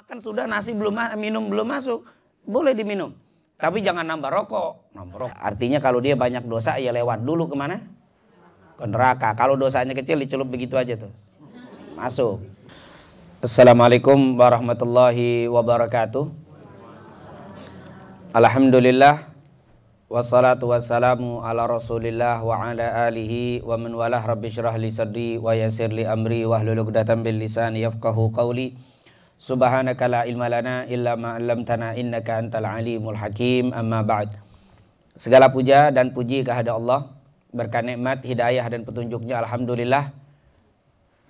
kan sudah nasi belum minum belum masuk, boleh diminum. Tapi jangan nambah rokok. Artinya kalau dia banyak dosa ya lewat dulu kemana? Ke neraka. Kalau dosanya kecil dicelup begitu aja tuh. Masuk. Assalamualaikum warahmatullahi wabarakatuh. Alhamdulillah. Wassalatu wassalamu ala rasulillah wa ala alihi wa man walah. Rabbi syrah li sadri wa yassir li amri wahlul 'uqdatam bil lisani yafqahu qawli. Subhanaka la ilma lana illa ma 'allamtana innaka antal alimul hakim. Amma ba'd. Segala puja dan puji kehadirat Allah, berkah nikmat, hidayah dan petunjuknya alhamdulillah.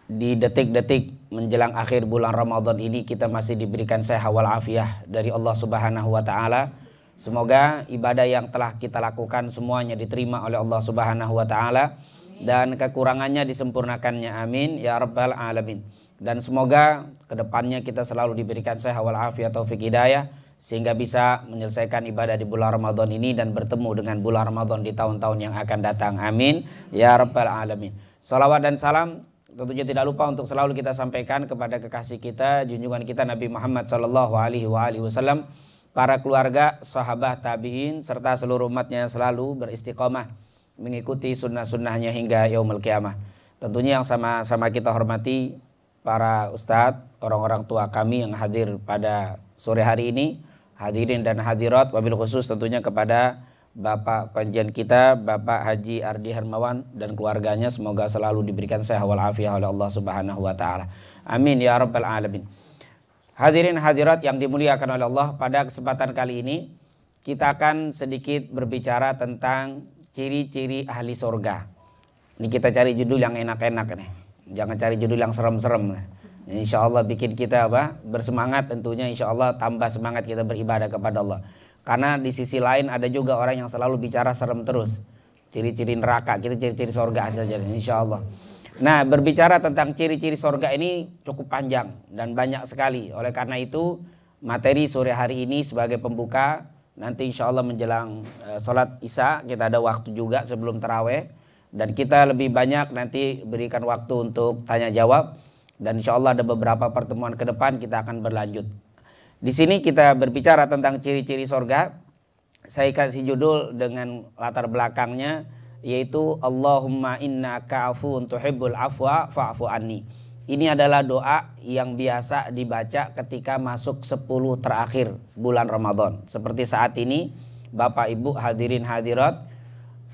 Di detik-detik menjelang akhir bulan Ramadan ini kita masih diberikan sehat wal afiah dari Allah Subhanahu wa taala. Semoga ibadah yang telah kita lakukan semuanya diterima oleh Allah Subhanahu wa taala dan kekurangannya disempurnakannya, amin ya rabbal alamin. Dan semoga kedepannya kita selalu diberikan sehat wal afiat taufik hidayah sehingga bisa menyelesaikan ibadah di bulan Ramadan ini dan bertemu dengan bulan Ramadan di tahun-tahun yang akan datang, amin ya rabbal alamin. Salawat dan salam tentunya tidak lupa untuk selalu kita sampaikan kepada kekasih kita, junjungan kita Nabi Muhammad sallallahu alaihi wasallam, para keluarga, sahabat, tabi'in, serta seluruh umatnya yang selalu beristiqomah mengikuti sunnah-sunnahnya hingga yaumul qiyamah. Tentunya yang sama-sama kita hormati para ustadz, orang-orang tua kami yang hadir pada sore hari ini, hadirin dan hadirat, wabil khusus tentunya kepada Bapak Konjen kita, Bapak Haji Ardi Hermawan dan keluarganya, semoga selalu diberikan sehat wal afiah oleh Allah Subhanahu wa taala. Amin ya rabbal alamin. Hadirin hadirat yang dimuliakan oleh Allah, pada kesempatan kali ini kita akan sedikit berbicara tentang ciri-ciri ahli surga. Ini kita cari judul yang enak-enak nih. Jangan cari judul yang serem-serem. Insya Allah bikin kita bersemangat, tentunya insya Allah tambah semangat kita beribadah kepada Allah. Karena di sisi lain ada juga orang yang selalu bicara serem terus. Ciri-ciri neraka, kita ciri-ciri surga saja insya Allah. Nah, berbicara tentang ciri-ciri surga ini cukup panjang dan banyak sekali. Oleh karena itu, materi sore hari ini sebagai pembuka, nanti insya Allah menjelang sholat isya, kita ada waktu juga sebelum taraweh. Dan kita lebih banyak nanti berikan waktu untuk tanya jawab. Dan insya Allah ada beberapa pertemuan ke depan kita akan berlanjut. Di sini kita berbicara tentang ciri-ciri surga. Saya kasih judul dengan latar belakangnya, yaitu Allahumma innaka afuwun tuhibbul afwa fa'fu anni. Ini adalah doa yang biasa dibaca ketika masuk 10 terakhir bulan Ramadan. Seperti saat ini, Bapak Ibu hadirin hadirat,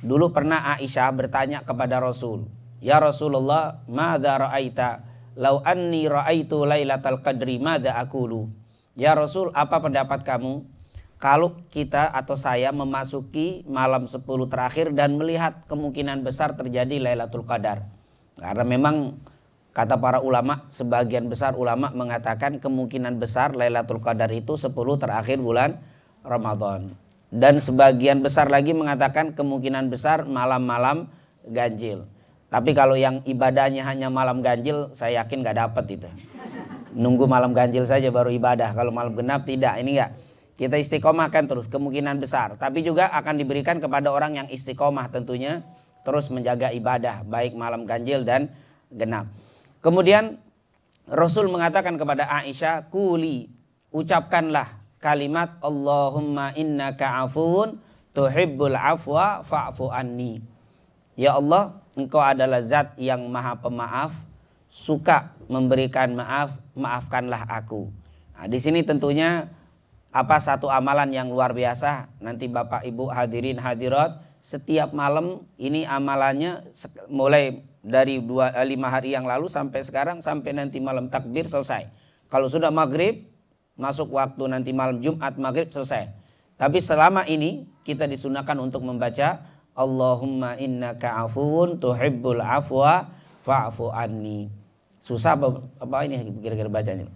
dulu pernah Aisyah bertanya kepada Rasul, "Ya Rasulullah, madza ra'aita? Lau anni ra'aitu lailatal qadri madza aqulu?" Ya Rasul, apa pendapat kamu kalau kita atau saya memasuki malam 10 terakhir dan melihat kemungkinan besar terjadi Lailatul Qadar? Karena memang kata para ulama, sebagian besar ulama mengatakan kemungkinan besar Lailatul Qadar itu 10 terakhir bulan Ramadan. Dan sebagian besar lagi mengatakan kemungkinan besar malam-malam ganjil. Tapi kalau yang ibadahnya hanya malam ganjil, saya yakin gak dapat itu. Nunggu malam ganjil saja baru ibadah. Kalau malam genap tidak, ini enggak. Kita istiqomahkan terus, kemungkinan besar. Tapi juga akan diberikan kepada orang yang istiqomah tentunya terus menjaga ibadah, baik malam ganjil dan genap. Kemudian Rasul mengatakan kepada Aisyah, "Quli, ucapkanlah kalimat Allahumma innaka afuwun tuhibbul afwa fa'fu anni." Ya Allah, Engkau adalah zat yang maha pemaaf, suka memberikan maaf, maafkanlah aku. Nah, di sini tentunya satu amalan yang luar biasa. Nanti Bapak Ibu hadirin hadirat, setiap malam ini amalannya mulai dari 5 hari yang lalu sampai sekarang, sampai nanti malam takbir selesai. Kalau sudah maghrib, masuk waktu nanti malam Jumat maghrib selesai. Tapi selama ini kita disunahkan untuk membaca Allahumma innaka afuwun tuhibbul afwa fa'fu anni. Susah apa ini kira-kira bacanya?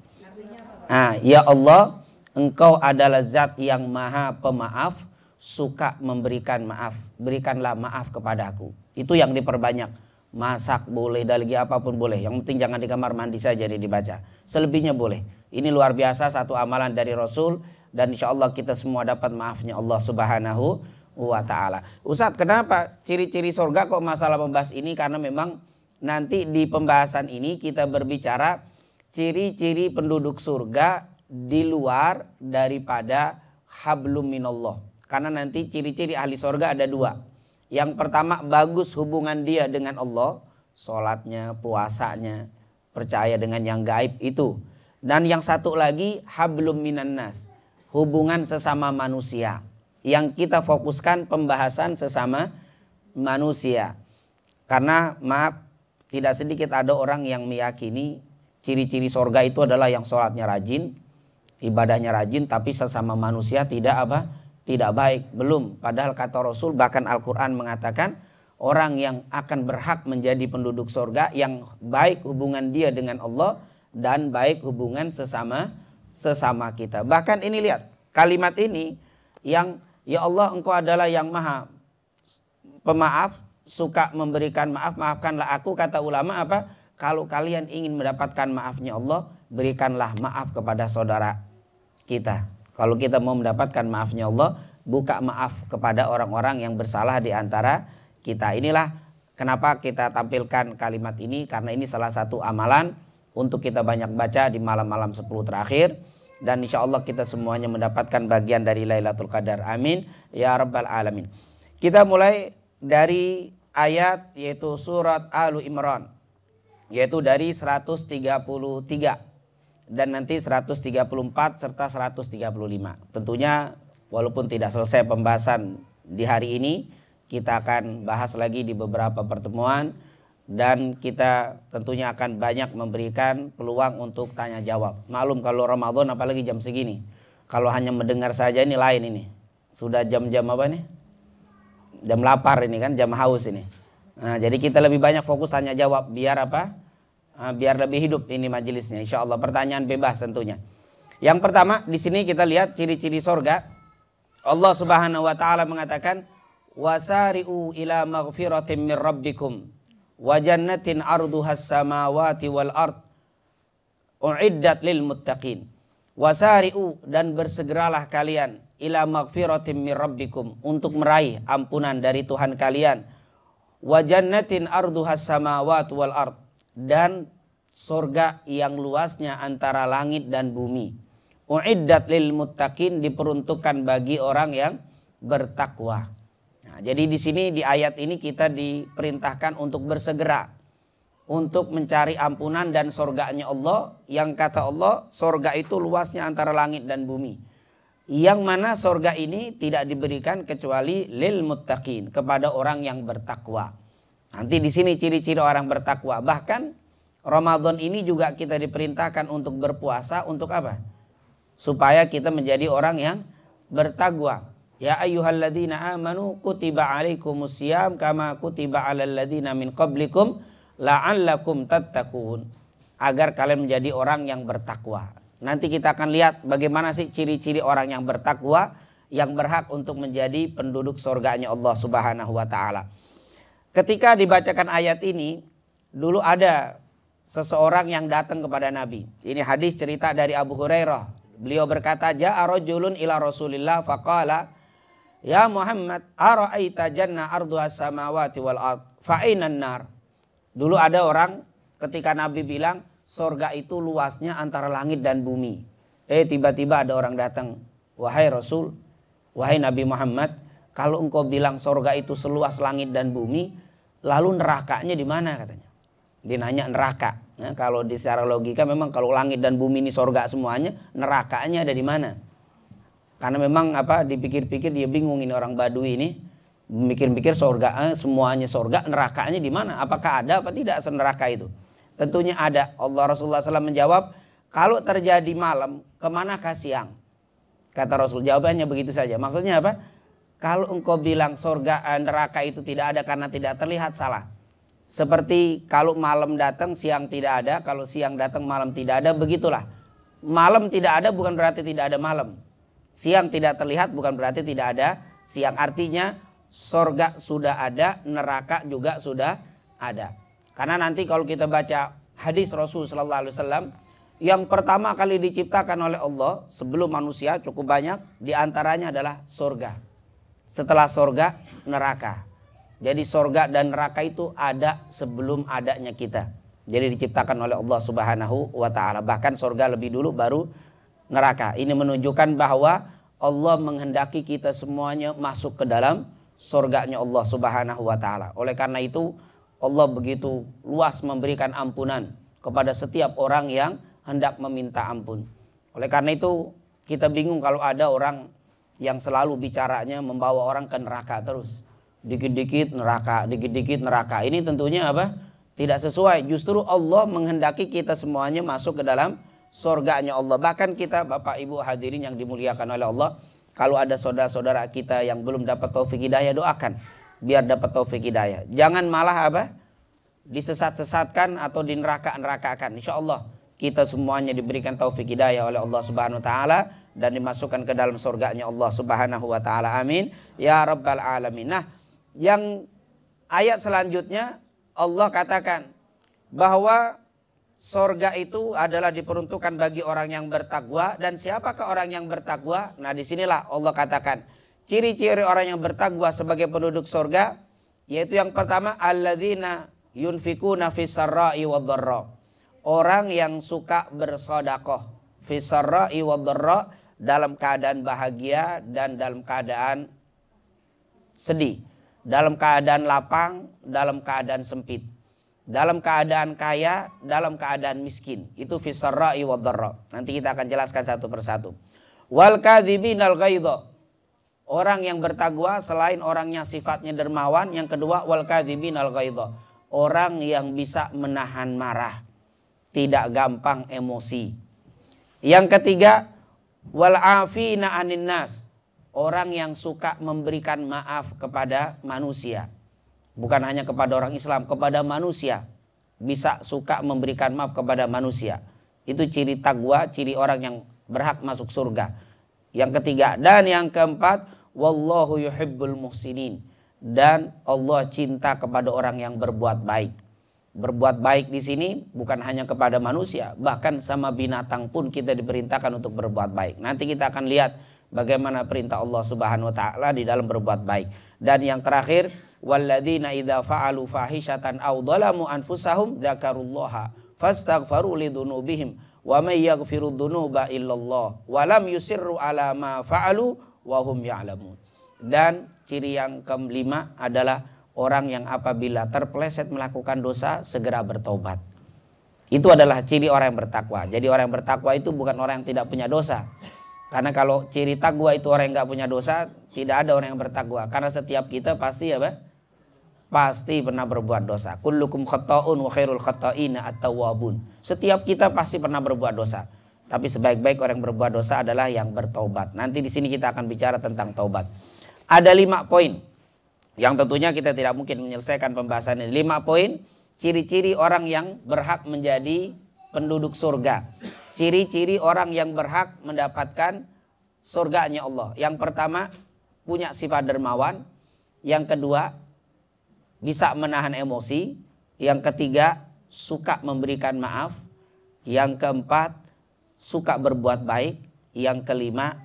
Ya Allah, Engkau adalah zat yang maha pemaaf, suka memberikan maaf. Berikanlah maaf kepadaku. Itu yang diperbanyak. Masak boleh, dan lagi apapun boleh. Yang penting jangan di kamar mandi saja dibaca. Selebihnya boleh. Ini luar biasa satu amalan dari Rasul. Dan insya Allah kita semua dapat maafnya Allah Subhanahu wa ta'ala. Ustadz, kenapa ciri-ciri surga kok masalah membahas ini? Karena memang nanti di pembahasan ini kita berbicara ciri-ciri penduduk surga di luar daripada hablum minallah. Karena nanti ciri-ciri ahli surga ada dua. Yang pertama, bagus hubungan dia dengan Allah, sholatnya, puasanya, percaya dengan yang gaib itu. Dan yang satu lagi, hablum minan nas, hubungan sesama manusia. Yang kita fokuskan pembahasan sesama manusia. Karena maaf, tidak sedikit ada orang yang meyakini ciri-ciri sorga itu adalah yang sholatnya rajin, ibadahnya rajin, tapi sesama manusia tidak tidak baik. Belum. Padahal kata Rasul, bahkan Al-Quran mengatakan orang yang akan berhak menjadi penduduk sorga yang baik hubungan dia dengan Allah dan baik hubungan sesama kita. Bahkan ini lihat kalimat ini yang ya Allah engkau adalah yang maha pemaaf, suka memberikan maaf, maafkanlah aku. Kata ulama apa? Kalau kalian ingin mendapatkan maafnya Allah, berikanlah maaf kepada saudara kita. Kalau kita mau mendapatkan maafnya Allah, buka maaf kepada orang-orang yang bersalah di antara kita. Inilah kenapa kita tampilkan kalimat ini, karena ini salah satu amalan untuk kita banyak baca di malam-malam 10 terakhir. Dan insya Allah kita semuanya mendapatkan bagian dari Lailatul Qadar. Amin ya rabbal alamin. Kita mulai dari ayat yaitu surat Al Imran, yaitu dari 133 dan nanti 134 serta 135. Tentunya walaupun tidak selesai pembahasan di hari ini, kita akan bahas lagi di beberapa pertemuan. Dan kita tentunya akan banyak memberikan peluang untuk tanya jawab. Maklum kalau Ramadan apalagi jam segini, kalau hanya mendengar saja ini lain ini. Sudah jam-jam apa nih? Jam lapar ini kan, jam haus ini. Nah, jadi kita lebih banyak fokus tanya jawab biar apa? Biar lebih hidup ini majelisnya. Insya Allah pertanyaan bebas tentunya. Yang pertama di sini kita lihat ciri-ciri sorga. Allah Subhanahu Wa Taala mengatakan, wasari'u ila maghfiratin min rabbikum wa jannatin arduhas samawati wal ard uiddat lil muttaqin. Wasari'u, dan bersegeralah kalian, ila maghfiratin min rabbikum, untuk meraih ampunan dari Tuhan kalian, wa jannatin arduhas samawati wal ard, dan surga yang luasnya antara langit dan bumi. Uiddat lil muttaqin, diperuntukkan bagi orang yang bertakwa. Nah, jadi di sini di ayat ini kita diperintahkan untuk bersegera untuk mencari ampunan dan surganya Allah, yang kata Allah surga itu luasnya antara langit dan bumi. Yang mana surga ini tidak diberikan kecuali lil muttaqin, kepada orang yang bertakwa. Nanti di sini ciri-ciri orang bertakwa. Bahkan Ramadan ini juga kita diperintahkan untuk berpuasa untuk apa? Supaya kita menjadi orang yang bertakwa. Ya ayyuhalladzina amanu kutiba alaikumusiyam kama kutiba alal ladzina min qablikum la'allakum tattaqun, agar kalian menjadi orang yang bertakwa. Nanti kita akan lihat bagaimana sih ciri-ciri orang yang bertakwa yang berhak untuk menjadi penduduk surganya Allah Subhanahu wa taala. Ketika dibacakan ayat ini, dulu ada seseorang yang datang kepada Nabi. Ini hadis cerita dari Abu Hurairah. Beliau berkata, ja'a rajulun ila Rasulillah faqala, ya Muhammad, ara'aita janna arduhas samawati wal ard fa'inan nar. Dulu ada orang ketika Nabi bilang surga itu luasnya antara langit dan bumi. Tiba-tiba ada orang datang, wahai Rasul, wahai Nabi Muhammad, kalau engkau bilang surga itu seluas langit dan bumi, lalu nerakanya di mana katanya? Dia nanya neraka. Nah, kalau di secara logika memang kalau langit dan bumi ini surga semuanya, nerakanya ada di mana? Karena memang apa, dipikir-pikir dia bingung ini orang Badui ini, mikir-mikir surga semuanya surga, nerakanya di mana? Apakah ada apa tidak neraka itu? Tentunya ada. Allah Rasulullah SAW menjawab, kalau terjadi malam, kemanakah siang? Kata Rasul, jawabannya begitu saja. Maksudnya apa? Kalau engkau bilang surga neraka itu tidak ada karena tidak terlihat, salah. Seperti kalau malam datang siang tidak ada, kalau siang datang malam tidak ada, begitulah. Malam tidak ada bukan berarti tidak ada malam. Siang tidak terlihat bukan berarti tidak ada siang. Artinya surga sudah ada, neraka juga sudah ada. Karena nanti kalau kita baca hadis Rasul sallallahu alaihi wasallam, yang pertama kali diciptakan oleh Allah sebelum manusia cukup banyak, di antaranya adalah surga. Setelah surga, neraka. Jadi surga dan neraka itu ada sebelum adanya kita. Jadi diciptakan oleh Allah Subhanahu wa taala. Bahkan surga lebih dulu baru neraka. Ini menunjukkan bahwa Allah menghendaki kita semuanya masuk ke dalam surganya Allah Subhanahu wa taala. Oleh karena itu Allah begitu luas memberikan ampunan kepada setiap orang yang hendak meminta ampun. Oleh karena itu kita bingung kalau ada orang yang selalu bicaranya membawa orang ke neraka terus. Dikit-dikit neraka, dikit-dikit neraka. Ini tentunya apa? Tidak sesuai. Justru Allah menghendaki kita semuanya masuk ke dalam surganya Allah. Bahkan kita Bapak Ibu hadirin yang dimuliakan oleh Allah, kalau ada saudara-saudara kita yang belum dapat taufik hidayah, doakan biar dapat taufik hidayah. Jangan malah apa? Disesat-sesatkan atau dineraka-nerakakan. Insya Allah kita semuanya diberikan taufik hidayah oleh Allah Subhanahu wa taala dan dimasukkan ke dalam surganya Allah Subhanahu wa taala. Amin ya rabbal alamin. Nah, yang ayat selanjutnya Allah katakan bahwa surga itu adalah diperuntukkan bagi orang yang bertakwa. Dan siapakah orang yang bertakwa? Nah, disinilah Allah katakan ciri-ciri orang yang bertakwa sebagai penduduk surga, yaitu yang pertama alladzina yunfikuna fis sarra'i wad dharra. Orang yang suka bersedekah fis sarra'i wad dharra, dalam keadaan bahagia dan dalam keadaan sedih, dalam keadaan lapang, dalam keadaan sempit, dalam keadaan kaya, dalam keadaan miskin. Itu fis sarra'i wad dharra. Nanti kita akan jelaskan satu persatu. Wal kadzibinal ghaidha. Orang yang bertakwa selain orangnya sifatnya dermawan, yang kedua wal kadzibinal ghaidha. Orang yang bisa menahan marah, tidak gampang emosi. Yang ketiga wal afina anin nas. Orang yang suka memberikan maaf kepada manusia. Bukan hanya kepada orang Islam, kepada manusia. Bisa suka memberikan maaf kepada manusia. Itu ciri takwa, ciri orang yang berhak masuk surga. Yang ketiga. Dan yang keempat, wallahu yuhibbul muhsinin. Dan Allah cinta kepada orang yang berbuat baik. Berbuat baik di sini bukan hanya kepada manusia, bahkan sama binatang pun kita diperintahkan untuk berbuat baik. Nanti kita akan lihat bagaimana perintah Allah Subhanahu wa taala di dalam berbuat baik. Dan yang terakhir, walladzina idza fa'alu fahishatan aw dhalamu anfusahum dzakarullaha fastaghfaru lidzunubihim wa may yaghfiru dzunuba illallah wa lam yusirru ala ma fa'alu wa hum ya'lamun. Dan ciri yang kelima adalah orang yang apabila terpeleset melakukan dosa segera bertobat. Itu adalah ciri orang yang bertakwa. Jadi orang yang bertakwa itu bukan orang yang tidak punya dosa. Karena kalau ciri takwa itu orang yang nggak punya dosa, tidak ada orang yang bertakwa. Karena setiap kita pasti apa? Pasti pernah berbuat dosa. Kullukum khata'un wa khairul khata'ina at-tawwabun. Setiap kita pasti pernah berbuat dosa. Tapi sebaik-baik orang yang berbuat dosa adalah yang bertobat. Nanti di sini kita akan bicara tentang taubat. Ada 5 poin yang tentunya kita tidak mungkin menyelesaikan pembahasan ini. 5 poin ciri-ciri orang yang berhak menjadi penduduk surga. Ciri-ciri orang yang berhak mendapatkan surganya Allah. Yang pertama, punya sifat dermawan. Yang kedua, bisa menahan emosi. Yang ketiga, suka memberikan maaf. Yang keempat, suka berbuat baik. Yang kelima,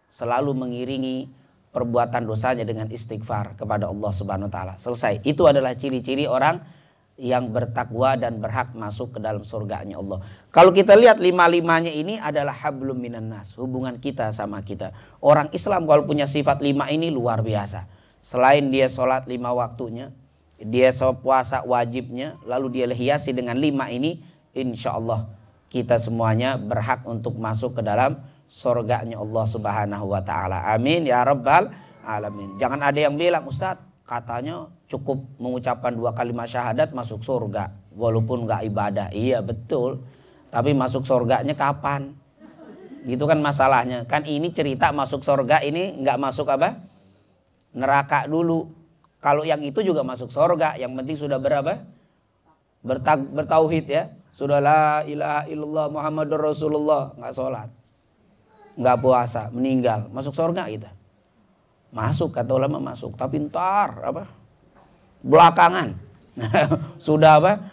selalu mengiringi perbuatan dosanya dengan istighfar kepada Allah Subhanahu wa taala. Selesai. Itu adalah ciri-ciri orang yang bertakwa dan berhak masuk ke dalam surganya Allah. Kalau kita lihat 5-5-nya ini adalah hablum minan nas, hubungan kita sama kita. Orang Islam kalau punya sifat 5 ini luar biasa. Selain dia sholat 5 waktunya, dia puasa wajibnya, lalu dia hiasi dengan 5 ini, insya Allah kita semuanya berhak untuk masuk ke dalam surganya Allah Subhanahu wa taala. Amin ya rabbal alamin. Jangan ada yang bilang, Ustadz, katanya cukup mengucapkan 2 kalimat syahadat masuk surga walaupun nggak ibadah. Iya betul, tapi masuk surganya kapan? Gitu kan masalahnya. Kan ini cerita masuk surga, ini nggak masuk apa? Neraka dulu. Kalau yang itu juga masuk surga, yang penting sudah berapa? Bertauhid ya. Sudah la ilaha illallah Muhammadur Rasulullah, nggak sholat, nggak puasa, meninggal, masuk surga kita. Masuk, kata ulama masuk, tapi ntar apa? Belakangan. Sudah apa?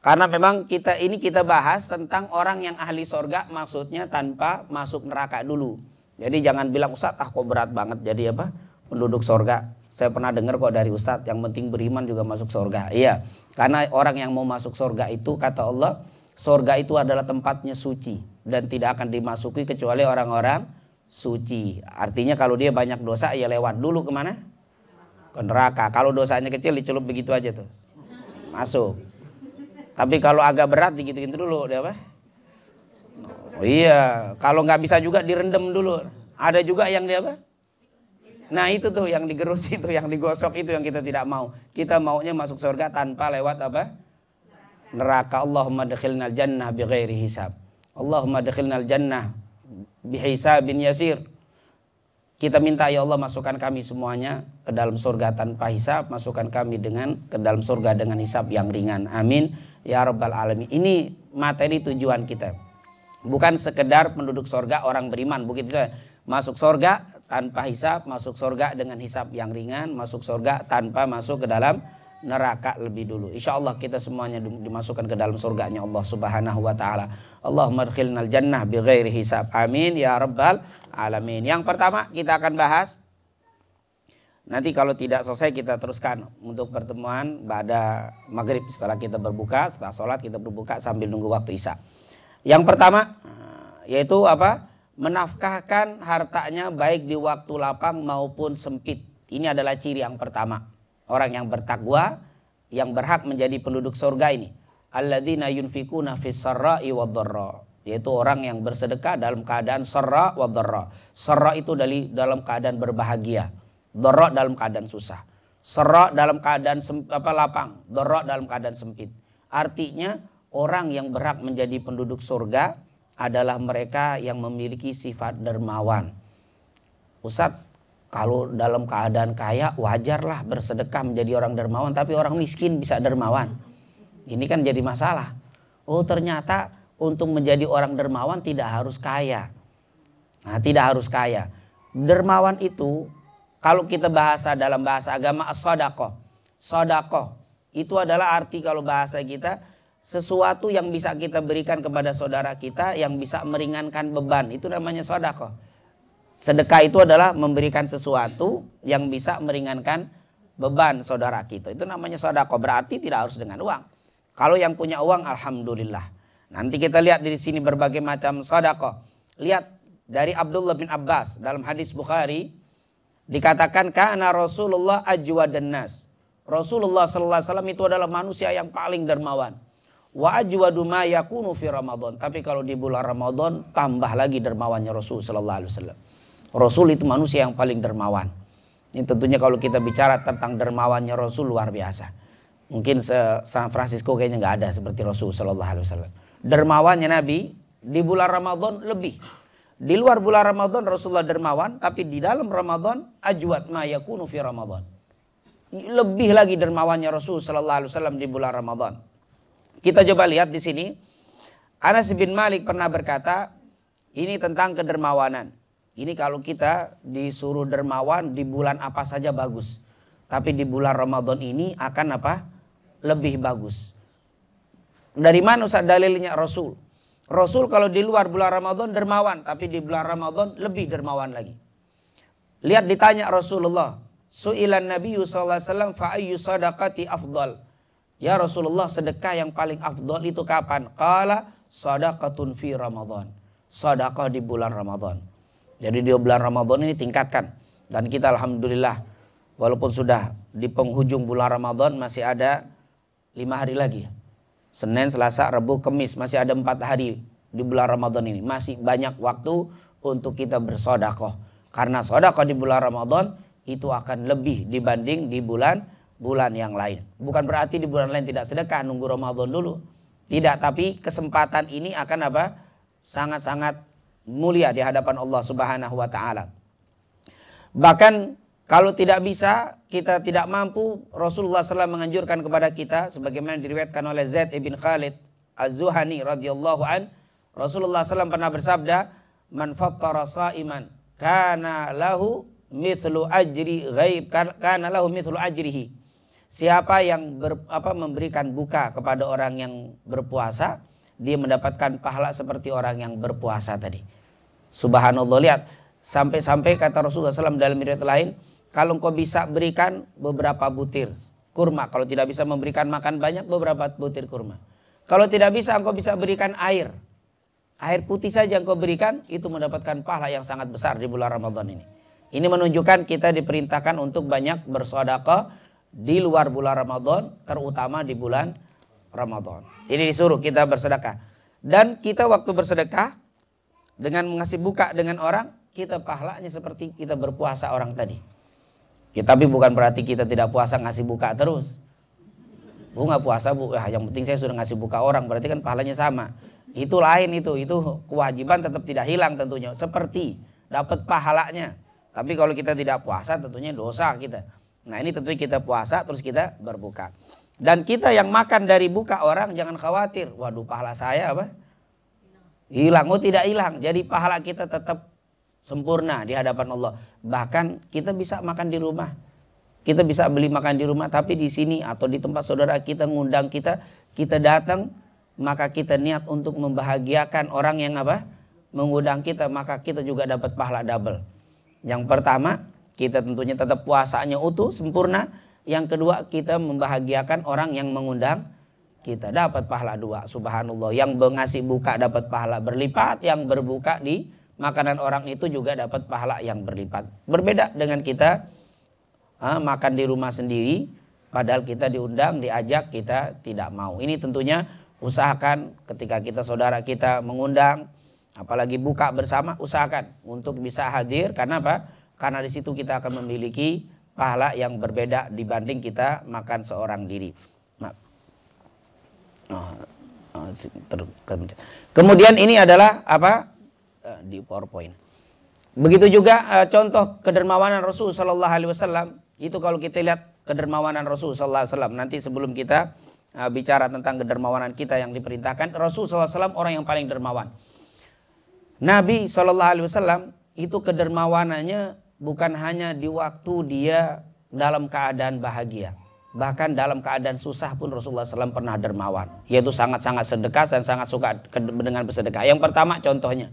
Karena memang kita bahas tentang orang yang ahli surga, maksudnya tanpa masuk neraka dulu. Jadi jangan bilang, Ustadz kok berat banget jadi apa? Penduduk surga. Saya pernah dengar kok dari Ustadz, yang penting beriman juga masuk surga. Iya, karena orang yang mau masuk surga itu, kata Allah, surga itu adalah tempatnya suci. dan tidak akan dimasuki kecuali orang-orang suci. Artinya kalau dia banyak dosa ya lewat dulu kemana? Ke neraka. Kalau dosanya kecil dicelup begitu aja tuh, masuk. Tapi kalau agak berat digitu-gitu dulu, dia apa? Oh iya, kalau nggak bisa juga direndam dulu. Ada juga yang dia apa? Nah itu tuh yang digerus itu, yang digosok itu yang kita tidak mau. Kita maunya masuk surga tanpa lewat apa? Neraka. Allahumma adkhilnal jannah bighairi hisab. Allahumma adkhilnal jannah bihisabin yasir. Kita minta ya Allah masukkan kami semuanya ke dalam surga tanpa hisab, masukkan kami ke dalam surga dengan hisab yang ringan. Amin ya rabbal alamin. Ini materi tujuan kita. Bukan sekedar penduduk surga orang beriman begitu saja. Masuk surga tanpa hisab, masuk surga dengan hisab yang ringan, masuk surga tanpa masuk ke dalam neraka lebih dulu. Insya Allah kita semuanya dimasukkan ke dalam surganya Allah subhanahu wa ta'ala. Allahumma adkhilnal jannah bighairi hisab. Amin ya rabbal alamin. Yang pertama kita akan bahas, nanti kalau tidak selesai kita teruskan untuk pertemuan pada maghrib, setelah kita berbuka, setelah sholat kita berbuka sambil nunggu waktu isya. Yang pertama yaitu apa? Menafkahkan hartanya baik di waktu lapang maupun sempit. Ini adalah ciri yang pertama. Orang yang bertakwa yang berhak menjadi penduduk surga ini. Alladzina yunfikuna fis sarra'i wad-dharra. Yaitu orang yang bersedekah dalam keadaan sarra wa dharra. Sarra itu dalam keadaan berbahagia. Dharra dalam keadaan susah. Sarra dalam keadaan lapang. Dharra dalam keadaan sempit. Artinya orang yang berhak menjadi penduduk surga adalah mereka yang memiliki sifat dermawan. Ustadz, kalau dalam keadaan kaya wajarlah bersedekah menjadi orang dermawan, tapi orang miskin bisa dermawan. Ini kan jadi masalah. Oh ternyata untuk menjadi orang dermawan tidak harus kaya. Nah, tidak harus kaya. Dermawan itu kalau kita dalam bahasa agama as-shadaqah. Shadaqah itu adalah arti kalau bahasa kita sesuatu yang bisa kita berikan kepada saudara kita yang bisa meringankan beban. Itu namanya shadaqah. Sedekah itu adalah memberikan sesuatu yang bisa meringankan beban saudara kita. Itu namanya sedekah. Berarti tidak harus dengan uang. Kalau yang punya uang alhamdulillah. Nanti kita lihat di sini berbagai macam sedekah. Lihat dari Abdullah bin Abbas dalam hadis Bukhari dikatakan kana Rasulullah ajwadan nas. Rasulullah sallallahu alaihi wasallam itu adalah manusia yang paling dermawan. Wa ajwadu ma yakunu fi Ramadan. Tapi kalau di bulan Ramadan tambah lagi dermawannya Rasul sallallahu alaihi wasallam. Rasul itu manusia yang paling dermawan. Ini tentunya kalau kita bicara tentang dermawannya Rasul luar biasa. Mungkin San Francisco kayaknya nggak ada seperti Rasul Sallallahu Alaihi Wasallam. Dermawannya Nabi di bulan Ramadan lebih. Di luar bulan Ramadan Rasulullah dermawan, tapi di dalam Ramadan ajwad ma yakunu fi Ramadan. Lebih lagi dermawannya Rasul Sallallahu Alaihi Wasallam di bulan Ramadan. Kita coba lihat di sini. Anas bin Malik pernah berkata, ini tentang kedermawanan. Ini kalau kita disuruh dermawan di bulan apa saja bagus. Tapi di bulan Ramadan ini akan apa? Lebih bagus. Dari mana Ustaz dalilnya? Rasul. Rasul kalau di luar bulan Ramadan dermawan. Tapi di bulan Ramadan lebih dermawan lagi. Lihat ditanya Rasulullah. Su'ilan Nabi sallallahu alaihi wasallam fa ayyu sadaqati afdal. Ya Rasulullah, sedekah yang paling afdal itu kapan? Qala sadaqatun fi Ramadan. Sedekah di bulan Ramadan. Jadi di bulan Ramadan ini tingkatkan. Dan kita alhamdulillah walaupun sudah di penghujung bulan Ramadan masih ada 5 hari lagi. Senin, Selasa, Rabu, Kamis. Masih ada 4 hari di bulan Ramadan ini. Masih banyak waktu untuk kita bersedekah. Karena sedekah di bulan Ramadan itu akan lebih dibanding di bulan yang lain. Bukan berarti di bulan lain tidak sedekah, nunggu Ramadan dulu. Tidak, tapi kesempatan ini akan apa? Sangat-sangat mulia di hadapan Allah Subhanahu wa taala. Bahkan kalau tidak bisa, kita tidak mampu, Rasulullah SAW menganjurkan kepada kita sebagaimana diriwayatkan oleh Zaid ibn Khalid Az-Zuhani radhiyallahu an, Rasulullah SAW pernah bersabda, "Man fattara sha'iman kana lahu mithlu ajri ghaib kana lahu mithlu ajrihi." Siapa yang memberikan buka kepada orang yang berpuasa, dia mendapatkan pahala seperti orang yang berpuasa tadi. Subhanallah, lihat. Sampai-sampai kata Rasulullah SAW dalam riwayat lain, kalau engkau bisa berikan beberapa butir kurma. Kalau tidak bisa memberikan makan banyak, beberapa butir kurma. Kalau tidak bisa, engkau bisa berikan air. Air putih saja yang kau berikan, itu mendapatkan pahala yang sangat besar di bulan Ramadan ini. Ini menunjukkan kita diperintahkan untuk banyak bersedekah di luar bulan Ramadan, terutama di bulan Ramadan. Ini disuruh kita bersedekah. Dan kita waktu bersedekah, dengan mengasih buka dengan orang, kita pahalanya seperti kita berpuasa orang tadi. Tapi bukan berarti kita tidak puasa ngasih buka terus. Bu nggak puasa bu, yang penting saya sudah ngasih buka orang, berarti kan pahalanya sama. Itu lain itu kewajiban tetap tidak hilang tentunya. Seperti dapat pahalanya. Tapi kalau kita tidak puasa tentunya dosa kita. Nah ini tentunya kita puasa terus kita berbuka. Dan kita yang makan dari buka orang jangan khawatir. Waduh pahala saya apa? Hilang. Oh tidak hilang. Jadi pahala kita tetap sempurna di hadapan Allah. Bahkan kita bisa makan di rumah. Kita bisa beli makan di rumah. Tapi di sini atau di tempat saudara kita ngundang kita datang. Maka kita niat untuk membahagiakan orang yang apa? Mengundang kita. Maka kita juga dapat pahala double. Yang pertama kita tentunya tetap puasanya utuh sempurna. Yang kedua kita membahagiakan orang yang mengundang kita, dapat pahala 2. Subhanallah. Yang ngasih buka dapat pahala berlipat. Yang berbuka di makanan orang itu juga dapat pahala yang berlipat. Berbeda dengan kita makan di rumah sendiri. Padahal kita diundang, diajak, kita tidak mau. Ini tentunya usahakan ketika kita saudara kita mengundang, apalagi buka bersama, usahakan untuk bisa hadir. Karena apa? Karena di situ kita akan memiliki pahala yang berbeda dibanding kita makan seorang diri. Kemudian ini adalah apa? Di PowerPoint. Begitu juga contoh kedermawanan Rasul Sallallahu Alaihi Wasallam. Itu kalau kita lihat kedermawanan Rasul Sallallahu Alaihi Wasallam. Nanti sebelum kita bicara tentang kedermawanan kita yang diperintahkan, Rasul Sallallahu Alaihi Wasallam orang yang paling dermawan. Nabi Sallallahu Alaihi Wasallam itu kedermawanannya bukan hanya di waktu dia dalam keadaan bahagia. Bahkan dalam keadaan susah pun Rasulullah SAW pernah dermawan. Yaitu sangat-sangat sedekah dan sangat suka dengan bersedekah. Yang pertama contohnya,